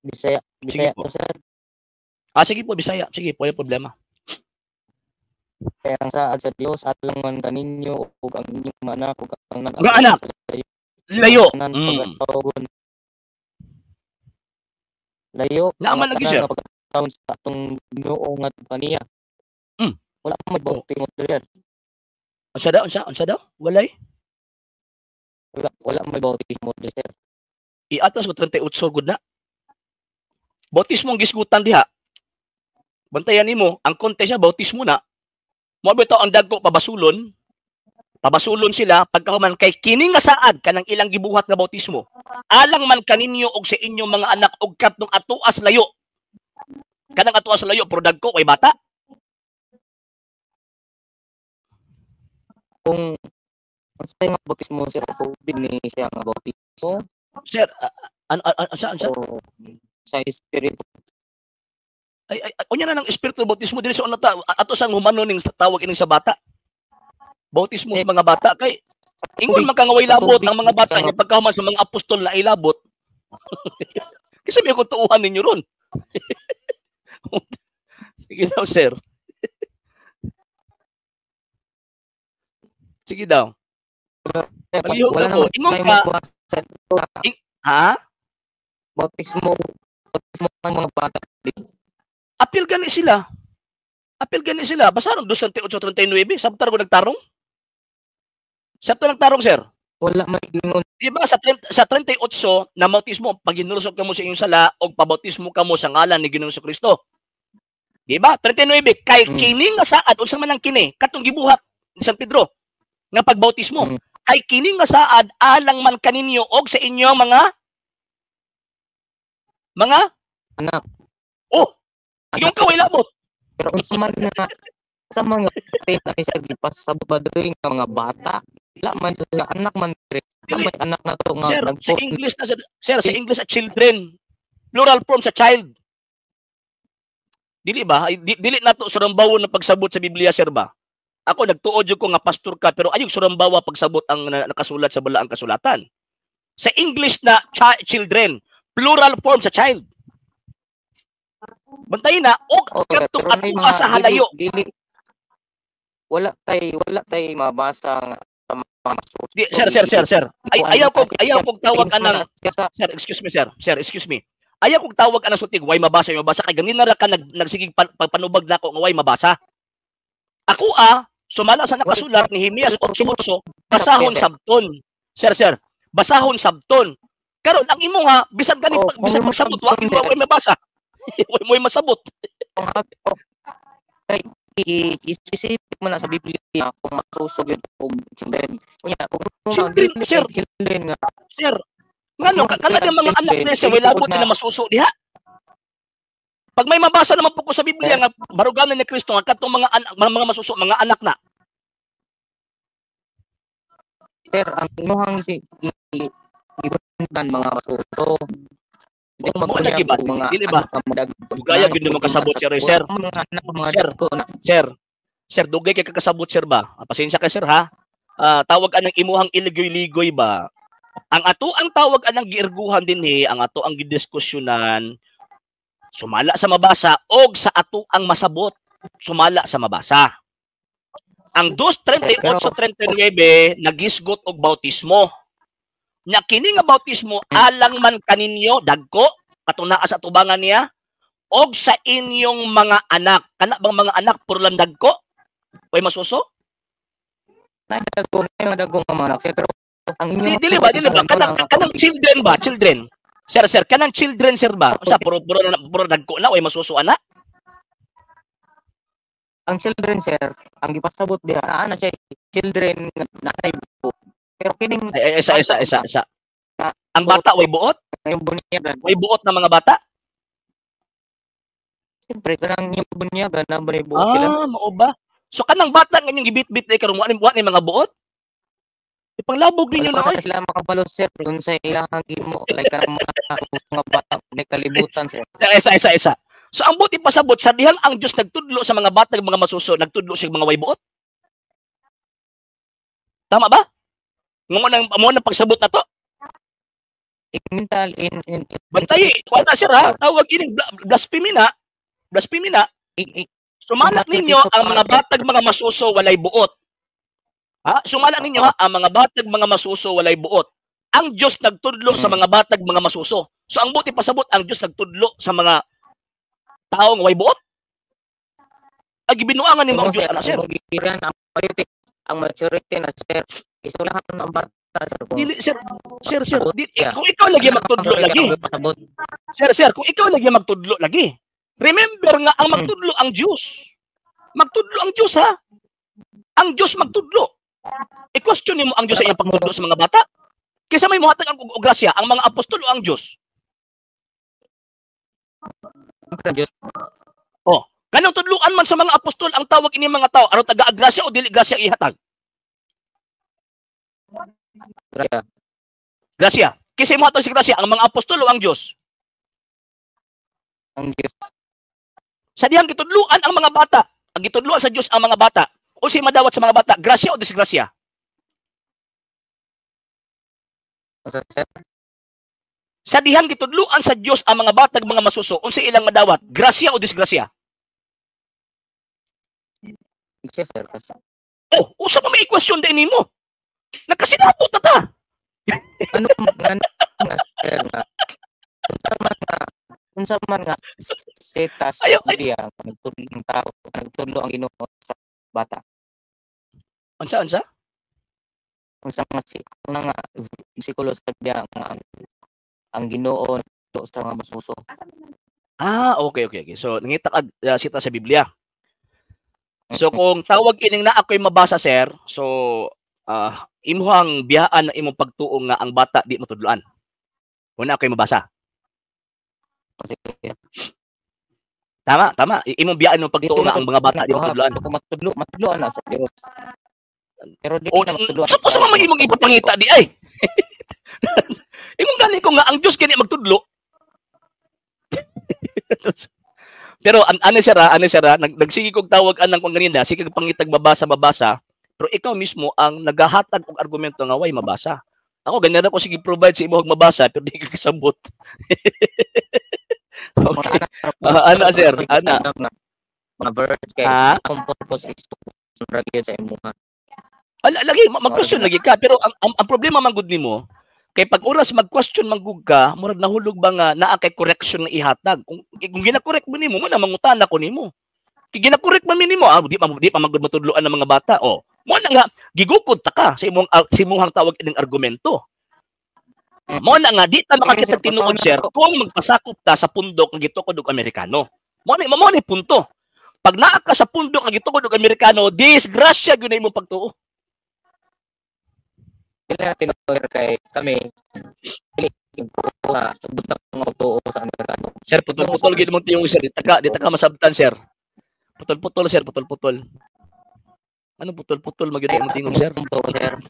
Bisaya, Sige Bisaya po. to, sir. Sige po, Bisaya. Sige po, yung problema. Kaya ang saad sa Dios alang man kaninyo ug ang inyong mga anak ug ang Mga anak, sa layo. layo. Tanan pagkatawgon. Layo Naaman ang lagi, tanan sir. nga pagkatawgon sa atong Ginoo nga paniya. Mm. Wala pa magbauti mo sir. Unsa daw? Walay. Wala may bautismo sir. Iatas ko 38 gud na. Bautismo ang gisgutan diha. Bantayan nimo, ang konte siya bautismo na. Mo bitaw ang dagko pabasulon. Pabasulon sila pagkahuman kay kini nga saad kanang ilang gibuhat nga bautismo. Alang man kaninyo og sa inyong mga anak og katong atuas layo. Kanang atuas layo pero dagko kay bata. Kung sa nga bautismo sir tubig ni siya nga bautismo Sir, saan? o sa espiritu. Unya na ng espiritu bautismo dili sa unata ato sang humano ning tawag ining sa bata. Bautismo sa mga bata kay ingon man kangaway labot ang mga bata nya pagkahuman sa mga apostol na ilabot. Kasi may kutuuhan ninyo ron. Sige daw, sir. Sige daw. Palihog Wala ako. naman Ingon tayo ka. magkuha sa Ha? bautismo ng mga bata. Apil gani sila. Basaron 2:38-39. Sabtar ko nagtarong. Sabtar nagtarong, sir. Wala may ginon. Diba sa 38 na bautismo, pag ginulusok ka mo sa inyong sala o pabautismo ka mo sa ngalan ni Ginoong Kristo. Diba? 39, kay kini nga saad, unsa man ang kini, katong gibuhat ni San Pedro, nga pagbautismo. Kay kini nga saad, alang man kaninyo og sa inyong mga Anak. Yung kaway labot. Pero sa mga patin ay sa gipas sa badring nga mga bata. Wala man sila anak man may anak na to nga Sir, sa English na sa English sa children. Plural form sa child. Dili ba? Dili nato surambawon na pagsabot sa Biblia, sir ba? Ako nagtuod ko nga pastor ka pero ayog surambawa pagsabot ang nakasulat sa balaang kasulatan. Sa English na children, plural form sa child. Bantay na og katong atua sa halayo. Wala tay mabasa nga Sir. Ayaw ko tawag anang sir, excuse me. Ayaw kong tawag anang sutig way mabasa kay ganin na ra ka nagsigig panubag nako nga way mabasa. Ako sumala sa nakasulat ni Jeremias 8:8, basahon sabton. Sir, basahon sabton. Karon ang imo nga bisan ganit bisan magsabot wa way mabasa. Way masabot. I-specific mo na sa Biblia kung masusugid og children. Children, sir. Children nga. Sir, ngano kanang mga anak ni sa way labot na masuso diha. Pag may mabasa naman po ko sa Biblia nga baruganan ni Kristo nga katong mga masuso mga anak na. Sir, ang inuhang ibang mga masuso. Mo lagi ba? Dili ba? Dugaya gyud mo kasabot sir. Sir, dugay kay kakasabot sir ba? Pasensya ka sir ha. Tawag anang imuhang iligoy-ligoy ba? Ang tawag anang giirguhan dinhi, ang ato ang gidiskusyonan sumala sa mabasa og sa ato ang masabot sumala sa mabasa. Ang 2:38-39 nagisgot og bautismo. Nya kini nga bautismo alang man kaninyo dagko katong naa sa tubangan niya og sa inyong mga anak. Kana bang mga anak puro lang dagko? Way masuso? Dagko nga mga anak. Pero ang inyong dili ba kanang children ba? Children. Sir, kanang children sir ba? Sa puro dagko na way masuso ana? Ang children sir, ang gipasabot diha ana siya children na po. Pero kining isa. Ang bata way buot? Way buot na mga bata? Siyempre kanang yung bunyagan na may buot sila. Mao ba? So kanang bata nga yung gibit-bit ay karon wa ni mga buot? Ipanglabog ninyo na sila makabalo sir kung sa ilahang gimo like karang mga bata may kalibutan sir. Isa. So ang buti pasabot sa dihang ang Dios nagtudlo sa mga bata mga masuso, nagtudlo sa mga way buot? Tama ba? Mo nang pagsabot na to? mental Bantay, wala sir ha, tawag ining blasphemy na, sumalat ninyo ang mga batag mga masuso walay buot. Ha? Sumalat ninyo ha, ang mga batag mga masuso walay buot. Ang Diyos nagtudlo sa mga batag mga masuso. So ang buti pasabot, ang Diyos nagtudlo sa mga taong walay buot. Ag binuangan ni ang Diyos ana sir. Ang maturity na sir, isulahan ng bata sir. Dili sir, kung ikaw lagi magtudlo lagi. Sir, kung ikaw lagi magtudlo lagi. Remember nga ang magtudlo ang Diyos. Magtudlo ang Diyos ha. Ang Diyos magtudlo. I-question mo ang Diyos sa iyang pagtudlo sa mga bata. Kaysa may muhatag ang grasya, ang mga apostol o ang Diyos. Oh, kanang tudluan man sa mga apostol ang tawag ini mga tao, ano taga-grasya o dili grasya ihatag? Grasya. Kaysa mo hatag si grasya ang mga apostol o ang Diyos? Ang Diyos. Sa dihang gitudluan ang mga bata, ang gitudluan sa Diyos ang mga bata, o si madawat sa mga bata, grasya o disgrasya? Sa dihang gitudluan sa Diyos ang mga batag mga masuso, unsa ilang madawat, grasya o disgrasya? Yes, sir. Oh, usa pa may question din nimo. Nagkasinapot na ta. Ano sir nga? Unsa man nga setas dia nagtudlo ang tao, nagtudlo ang Ginoo sa bata. Unsa? Unsa nga nga psikulo sa dia nga ang Ginoo sa mga masuso. Ah, okay. So nangita ka sita sa Biblia. So kung tawag ining na ako'y mabasa sir, so imuhang biyaan na imong pagtuong nga ang bata di matudloan. Una ako'y mabasa. Tama. Imong biyaan mo pagtuon na ang mga bata di matudloan. Matudloan na sa Dios. Pero di na matudloan. So sa mga imong ipapangita di ay. Imong gani ko nga ang Dios kini magtudlo. Pero ano sir, nagsige kog tawag anang kung ganina, sige pangitag mabasa, pero ikaw mismo ang nagahatag og argumento nga way mabasa. Ako ganyan ako sige provide sa imong mabasa pero di ka kasabot. Okay. Ana sir, ana. Mga verse kay ang purpose is to ragid sa imuha. Lagi mag-question lagi ka pero ang problema man gud nimo kay pag oras mag-question manggug ka, murag nahulog ba nga naa kay correction nga ihatag. Kung gina-correct mo nimo, mo na mangutana ko nimo. Kay gina-correct man nimo, di pa magud matudloan ng mga bata. Oh, mo na nga gigukod ta ka sa imong tawag ining argumento. Mo na nga di ta makakita tinuod sir kung magpasakop ta sa pundok nga gitukod og Amerikano. Mo ni punto. Pag naa ka sa pundok nga gitukod og Amerikano, disgrasya gyud na imong pagtuo. Kaya tinutuloy kay kami budak ng tuo sa Amerikano. Sir, putol-putol gid mo tiyong sir. Di ta masabtan sir. Putol-putol sir, putol-putol. Ano putol-putol magyud mo tingog sir? Sir.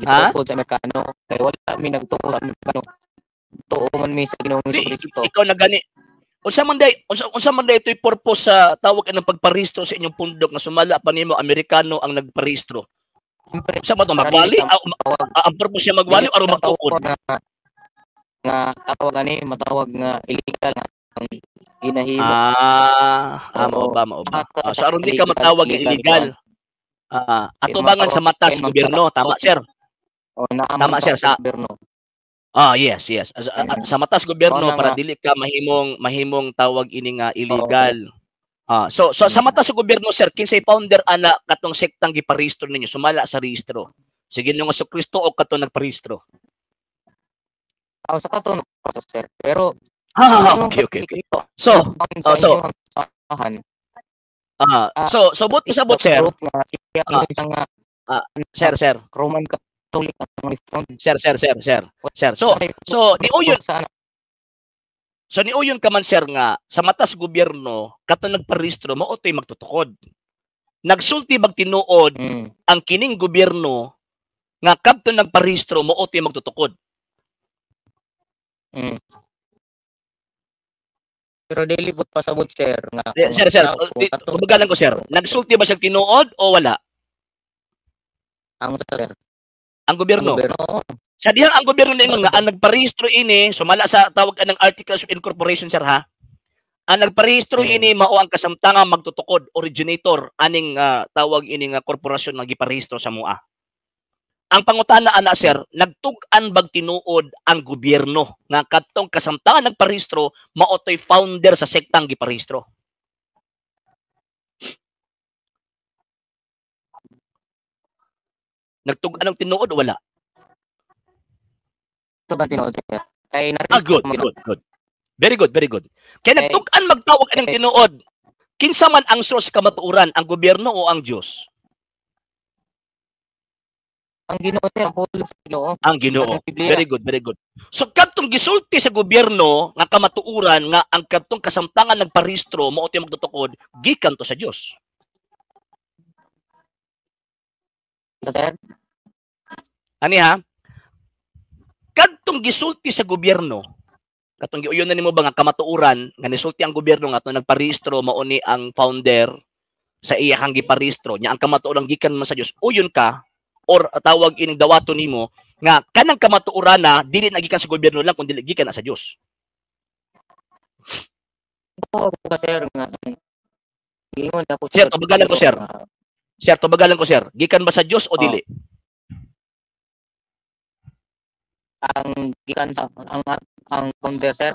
Gitukod sa Amerikano. Kay wala mi nagtuo sa Amerikano. Tuo man mi sa Ginoong Kristo. Ikaw na gani. Unsa man day ito'y purpose sa tawag ng pagparehistro sa inyong pundok nga sumala pa nimo Amerikano ang nagparehistro? Sa ba ito magwali? Ang purpose siya magwali o magtukod? Nga tawag ani matawag nga illegal ang ginahimo. Mao ba. So aron di ka matawag nga illegal. Atubangan sa mata sa gobyerno, tama sir? Tama sir sa gobyerno. Yes. Sa mata sa gobyerno para dili ka mahimong tawag ini nga illegal. So sa mata sa gobyerno sir, kinsay founder ana katong sektang giparehistro ninyo sumala sa rehistro? Sige nga sa Kristo o katong nagparehistro? Sa katong sir. Pero okay. So buti sabot sir. Sir. Roman Catholic Sir. So niuyon ka man sir nga sa matas gobyerno katong nagparehistro mao toy magtutukod. Nagsulti bag tinuod ang kining gobyerno nga kadtong nagparehistro mao toy magtutukod. Pero dili pud pasabot sir nga. Sir. Kumagalan ko sir. Nagsulti ba siya tinuod o wala? Ang sir. Ang gobyerno. Sa dihang ang gobyerno ningon nga ang nagparehistro ini sumala sa tawag ng Articles of Incorporation sir ha. Ang nagparehistro ini mao ang kasamtangan magtutukod originator aning tawag ini nga korporasyon nga giparehistro sa mua. Ang pangutana ana sir, nagtug-an bag tinuod ang gobyerno nga kadtong kasamtangan nagparehistro mao toy founder sa sektang giparehistro. Nagtug-an ang tinuod o wala? Ito tinuod sir. Kay Good. Very good. Kaya nagtug-an magtawag ang tinuod. Kinsa man ang source kamatuoran, ang gobyerno o ang Dios? Ang Ginoo sir, ang pulo sa Ginoo. Ang Ginoo. Very good. So kadtong gisulti sa gobyerno nga kamatuoran nga ang kadtong kasamtangan nagparehistro mao tay magtutukod gikan to sa Dios. Sir. Ani ha? Kadtong gisulti sa gobyerno, katong giuyon na nimo ba nga kamatuoran nga nisulti ang gobyerno nga to nagparehistro mao ni ang founder sa iyang giparehistro nya ang kamatuoran gikan man sa Dios. Uyon ka or tawag ining dawato nimo nga kanang kamatuoran na dili na gikan sa gobyerno lang kundi gikan na sa Dios. Oo sir nga. Gingon na po Sir, tubagalan ko sir. Sir, tubagalan ko sir. Gikan ba sa Dios o dili? Ang gikan sa ang founder sir.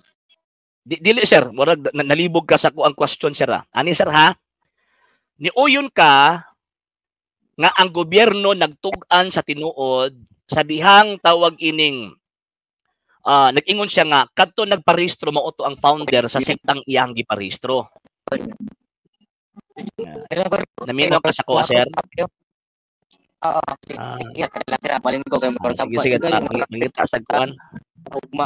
Dili sir, murag nalibog ka sa ko ang question sir ha. Ani sir ha? Niuyon ka nga ang gobyerno nagtug-an sa tinuod sa dihang tawag ining nag-ingon siya nga kadto nagparehistro mao to ang founder sa sektang iyang giparehistro. Naminaw ka sa ko sir. Oo. Sige, sir, balin ko kay mo. Sige, pangita sa kuan. Ugma.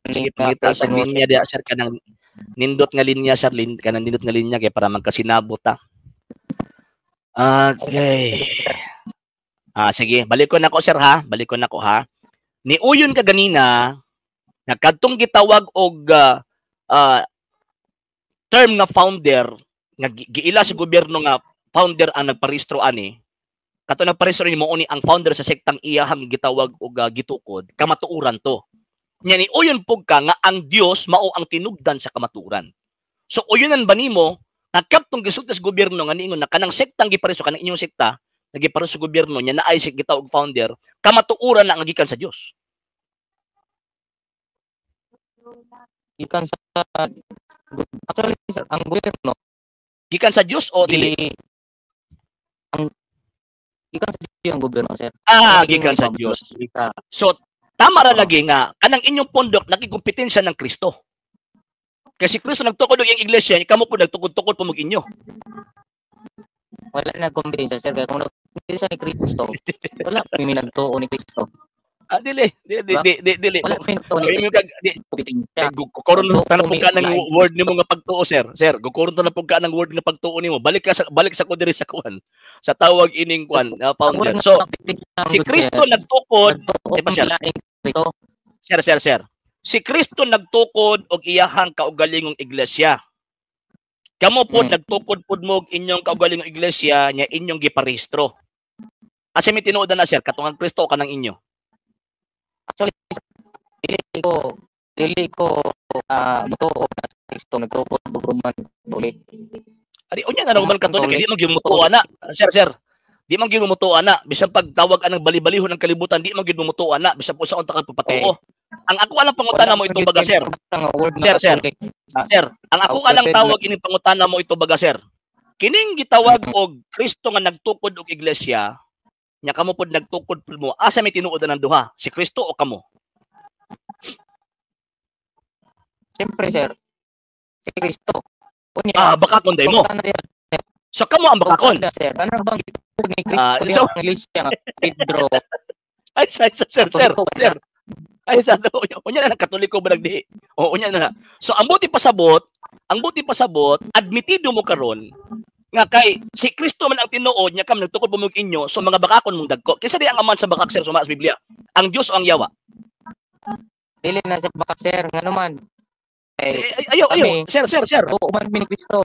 Sige, pangita sa linya dia sir kanang nindot nga linya sir, kanang nindot nga linya kay para magkasinabot ta. Okay. Sige, balik ko na ko sir ha. Niuyon ka ganina nga kadtong gitawag og term na founder nga giila sa gobyerno nga founder ang nagparehistro ani. Kato nagparehistro ni mao ni ang founder sa sektang iyahang gitawag og gitukod, kamatuoran to. Nya niuyon pug ka nga ang Dios mao ang tinubdan sa kamatuoran. So uyonan ba nimo nga kadtong gisulti sa gobyerno nga niingon na kanang sektang giparehistro kanang inyong sekta nagiparehistro sa gobyerno nya naay sig gitawag founder, kamatuoran na ang gikan sa Dios. Gikan sa actually sir, ang gobyerno gikan sa Dios o dili? Gikan sa Dios ang gobyerno sir. Gikan sa Dios. So tama ra lagi nga kanang inyong pundok nakikompetensya ng Kristo. Kasi Kristo nagtukod og iyang iglesia, kamo po nagtukod-tukod po inyo. Wala na kompetensya sir kay kung nagkompetensya ni Kristo, wala kami nagtuo ni Kristo. Dili. Wala kami nagtuo ni kompetensya. Kukuron na po ka ng word nimo nga pagtuo sir. Sir, kukuron na po ka ng word nga pagtuo nimo. Balik sa ko diri sa kuan. Sa tawag ining kuan, founder. So si Kristo nagtukod, Sir. Si Kristo nagtukod og iyahang kaugalingong iglesia. Kamo po nagtukod pud mo og inyong kaugalingong iglesia nya inyong giparehistro. Asa mi tinuod na sir katong ang Kristo kanang inyo? Actually dili ko mutuo na sa Kristo nagtukod og Roman ulit. Ari unya na Roman Katolik di man gyud mutuo na. Sir. Di man gyud mutuo na bisan pagtawag anang bali-balihon ng kalibutan di man gyud mutuo na bisan po sa unta ka pagpatuo. Ang ako alang pangutana mo ito baga sir. Sir, ang ako alang tawag ining pangutana mo ito baga sir. Kining gitawag og Kristo nga nagtukod og iglesia, nya kamo pod nagtukod pud mo. Asa may tinuod ng duha? Si Kristo o kamo? Siyempre sir. Si Kristo. Baka kunday mo. So kamo ang bakakon. Sir, ano bang gitawag ni Kristo ang iglesia nga Pedro? Ay sir. Ay sa unya na Katoliko ba nagdihi? O unya na. So ang buti pasabot, admitido mo karon nga kay si Kristo man ang tinuod nya kam nagtukod bumug inyo so mga bakakon mong dagko. Kinsa di ang aman sa bakak sir sa Biblia? Ang Dios o ang Yawa? Dili na sa bakak sir, ngano man. Ayo. Sir. Oo man ni Kristo.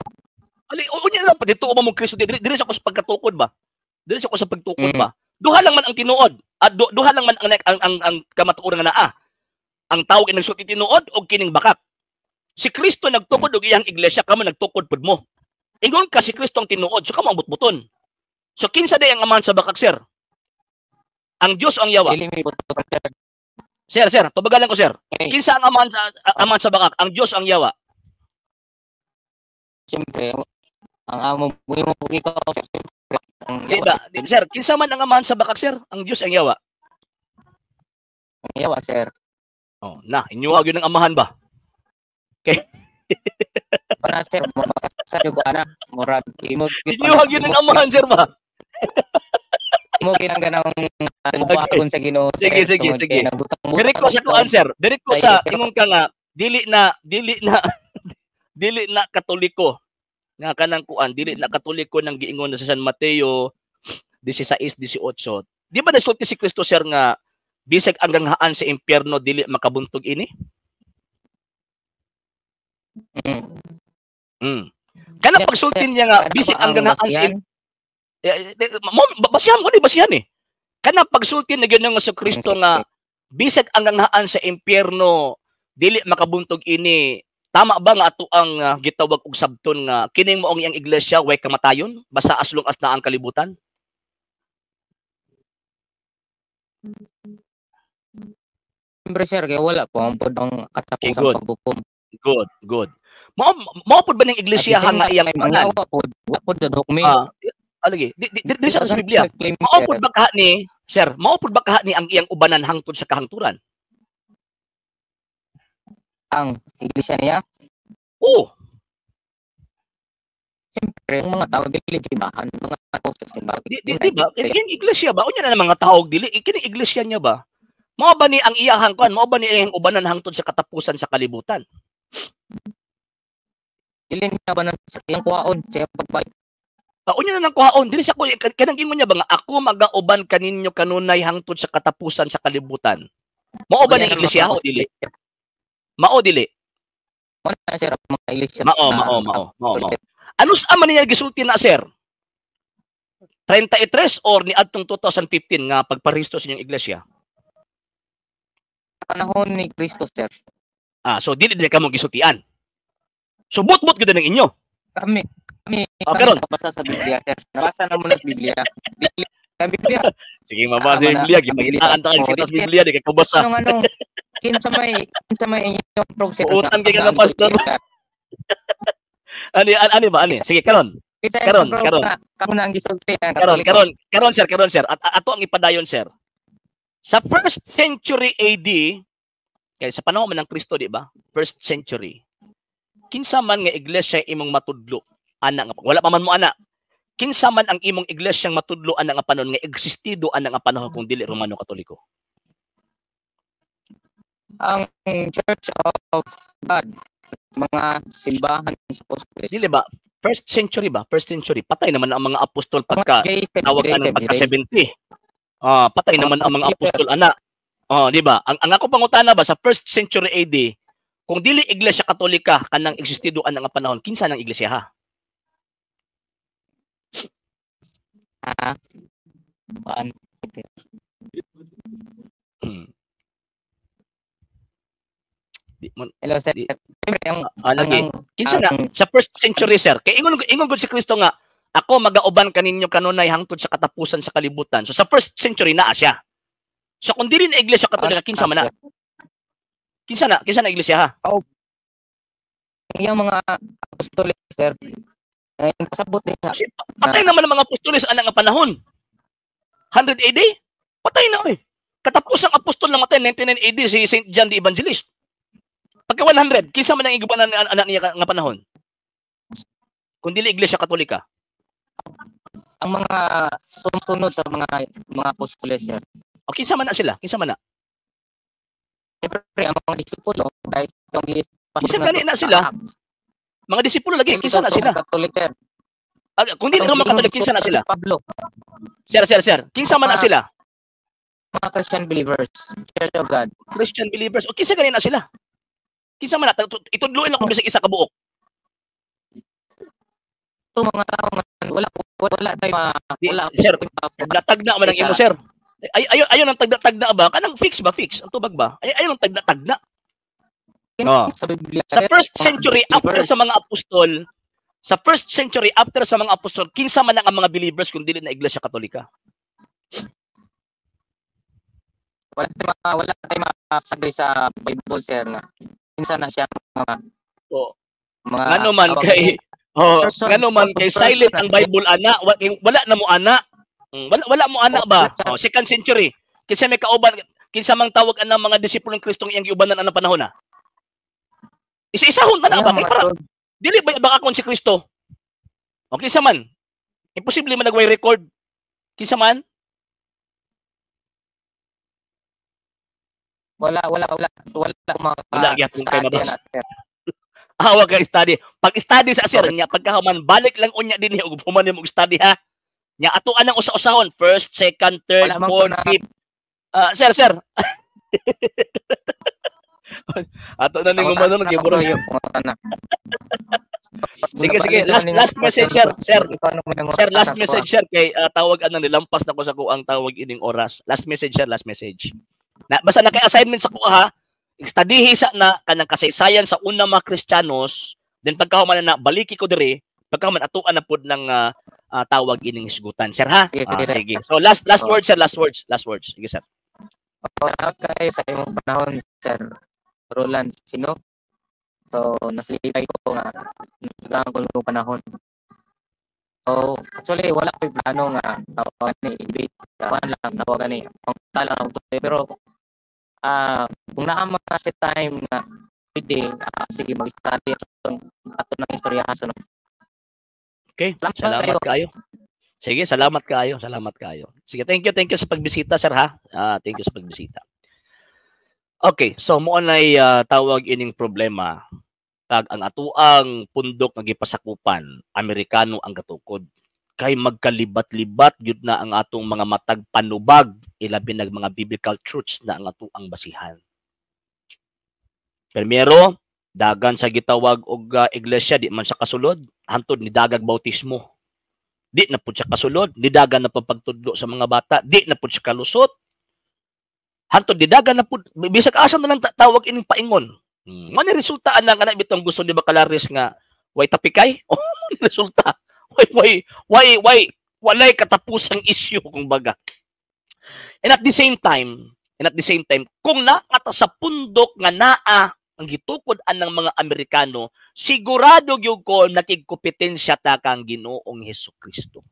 Ali unya na pa dito mo Kristo diri sa ko sa pagkatukod ba? Diri sa ko sa pagtukod ba? Duha lang man ang tinuod. Duha lang man ang kamatuoran nga naa. Ang tawag ang nagsulti tinuod o kining bakat. Si Kristo nagtukod og iyang iglesia, kamo nagtukod pud mo. Ingon ka si Kristo ang tinuod, so kamo ang butbuton. So kinsa day ang amahan sa bakak, sir? Ang Dios o ang yawa? Sir, tubagalan ko, sir. Kinsa ang amahan sa bakak? Ang Dios o ang yawa? Siyempre, ang amo mo ikaw, Sir, kinsa man ang amahan sa bakak, sir? Ang Dios ang yawa? Ang yawa, sir. Oh, inyuhag yun ang amahan ba? Okay. Para sir, makasaryo ko anak. Inyuhag yun ang amahan, sir ba? Mo ginang lupaon sa Ginoo. Sige. Direk ko sa kuan, sir. Direk ko sa ingon ka nga dili na dili na Katoliko nga kanang kuan, dili na Katoliko nang giingon na sa San Mateo 16:18. Di ba nasulti si Kristo, sir, nga bisag ang ganghaan sa impyerno dili makabuntog ini? Kana pagsultin niya nga bisag ang ganghaan sa basihan eh. Kana pagsultin na gano'n nga sa Kristo nga bisag ang ganghaan sa impyerno dili makabuntog ini, tama ba nga ato ang gitawag og sabton nga kining moong iyang iglesia way kamatayon basta as long as na ang kalibutan? Siyempre, sir, kaya wala po ang podong katapusang paghukom. Good. Mao pod ba ning iglesia nga iyang wala po dodokme. Alagi, di sa Biblia. Mao pod ba kaha ni, sir, mao pod ba kaha ni ang iyang ubanan hangtod sa kahangturan? Ang iglesia niya? Oo. Siyempre, ang mga tao dili simbahan, mga tao sa simbahan. Di ba? Kining iglesia ba? Unya na mga tao dili, kining iglesia niya ba? Mao ba ni ang iyahang kuan? Mao ba ni iyang ubanan hangtod sa katapusan sa kalibutan? Dili niya ba nang iyang kuhaon sa pagbalik? Unya na nang kuhaon, dili sa ko kanang ingon niya ba nga ako magauban kaninyo kanunay hangtod sa katapusan sa kalibutan. Mao ba ni iglesia o dili? Mao dili. Wala, sir, mga iglesia. Mao. Ano sa man niya gisulti na, sir? 33 or ni adtong 2015 nga pagparehisto sa inyong iglesia? Panahon ni Kristo, sir. So dili kamo gisultian. So bot-bot gid ng inyo. Kami karon nabasa sa Biblia, sir. Nabasa na mo na sa Biblia. Sa Biblia. Sige, mabasa sa Biblia, gipagitaan ta kag sa Biblia di kay kubasa. Ano? Kinsa may inyong process. Utang kay nga pastor. Ani ba? Sige, karon. Karon. Kamo na ang gisulti. Karon, sir. At ato ang ipadayon, sir. Sa 1st century AD, kaya sa panahon man ng Kristo, di ba? 1st century. Kinsa man nga iglesia imong matudlo, ana nga wala pa man mo ana. Kinsa man ang imong iglesyang matudlo ana nga panon nga existido ana nga panahon kung dili Romano Katoliko? Ang Church of God, mga simbahan sa apostles. Dili ba? 1st century ba? 1st century. Patay naman ang mga apostol pagka tawag ka ng pagka 70. Patay naman ang mga apostol ana. Di ba? Ang ako pangutana ba sa 1st century AD, kung dili iglesia Katolika kanang existido ana nga panahon, kinsa nang iglesia ha? Hello, sir. Kinsa na sa 1st century, sir? Kay ingon gud si Kristo nga ako magauban kaninyo kanunay hangtod sa katapusan sa kalibutan. So sa 1st century naa siya. So kung dili na iglesia Katolika, kinsa man na? Kinsa na iglesia ha? Yung mga apostoles, sir. Ngayon pasabot nila. Patay naman ang mga apostoles ana nga panahon. 100 AD? Patay na Katapusang apostol na matay 99 AD si St. John the Evangelist. Pagka 100, kinsa man ang igubanan ni anak niya nga panahon? Kung dili iglesia Katolika. Ang mga sunod sa mga apostoles, sir. O kinsa man na sila? Kinsa man na? Siyempre, ang mga disipulo, kahit yung kinsa gani na sila? Mga disipulo lagi, kinsa na sila? Katolik, sir. Kung dili naman Katolik, kinsa na sila? Pablo. Sir. Kinsa man na sila? Mga Christian believers, Church of God. Christian believers. O kinsa gani na sila? Kinsa man na? Itudluin lang kung bisag isa ka buok. Ito mga tao wala tayo sir, naglatag na man ang imo, sir. Ayon ang tagna-tagna ba? Kanang fix ba? Fix. Ang tubag ba? Ayon ang tagna-tagna. Oh. Sa Biblia. Sa first century after sa mga apostol, kinsa man ang mga believers kung dili na Iglesia Katolika? Wala tayong masabi sa Bible, sir, na kinsa na siya mga ngano man kay silent ang Bible ana, wala na mo ana. Wala mo ana ba? Second century. Kinsa may kauban, kinsa mang tawag ana mga disipulo ng Kristo iyang giubanan ana panahon na? Isa-isahon na ba? Para dili ba akon si Kristo? O kinsa man? Imposible man nagway record. Kinsa man? Wala gyapon kay mabasa. Awa ka study. Pag study sa sir nya pagkahuman balik lang unya dinhi ug human mo study ha. Nya atuan ang usa-usahon, first, second, third, fourth, fifth. Sir. Ato na ning umano nagiburo. Sige. Last message, sir. Sir, last message, sir. Kay tawag nilampas na ko sa kuang tawag ining oras. Last message, sir. Last message. Basta na kay assignment sa kuha, ha. Study sa na kanang kasaysayan sa una mga Kristiyanos, then pagkahuman na baliki ko diri, pagkahuman atuan na pud ng tawag ining isgutan. Sir, ha? Sige. So last words, sir. Last words. Sige, sir. Okay, sa imong panahon, sir Roland Sino. So, naslipay ko nga nagkakagulo ko panahon. So, actually, wala ko plano nga tawagan ni Ibit. Tawagan ni Pangtala ng tuloy. Pero, kung naama kasi time na pwede, sige, mag-study ato ng istoryahan. Okay, salamat kayo. Sige, salamat kayo. Sige, thank you sa pagbisita, sir, ha? Thank you sa pagbisita. Okay, so mo nay tawag ining problema kag ang atuang pundok nga gipasakupan, Amerikano ang gatukod. Kay magkalibat-libat gyud na ang atong mga matag panubag, ilabi nag mga biblical truths na ang atuang basihan. Primero, dagan sa gitawag og iglesia di man sa kasulod, hantod ni dagag bautismo. Di na pud siya kasulod, ni dagan na pagtudlo sa mga bata, di na pud siya kalusot. Hantod di dagan na pud bisag asa na lang tawag ining paingon. Mani resulta ana kana bitong gusto ni Bacalaris nga way tapikay? Oh, mani resulta. Why walay katapusang issue kung baga. And at the same time, kung naata sa pundok nga naa ang gitukod anang mga Amerikano, sigurado gyud ko nakigkompetensya ta kang Ginoong Hesukristo.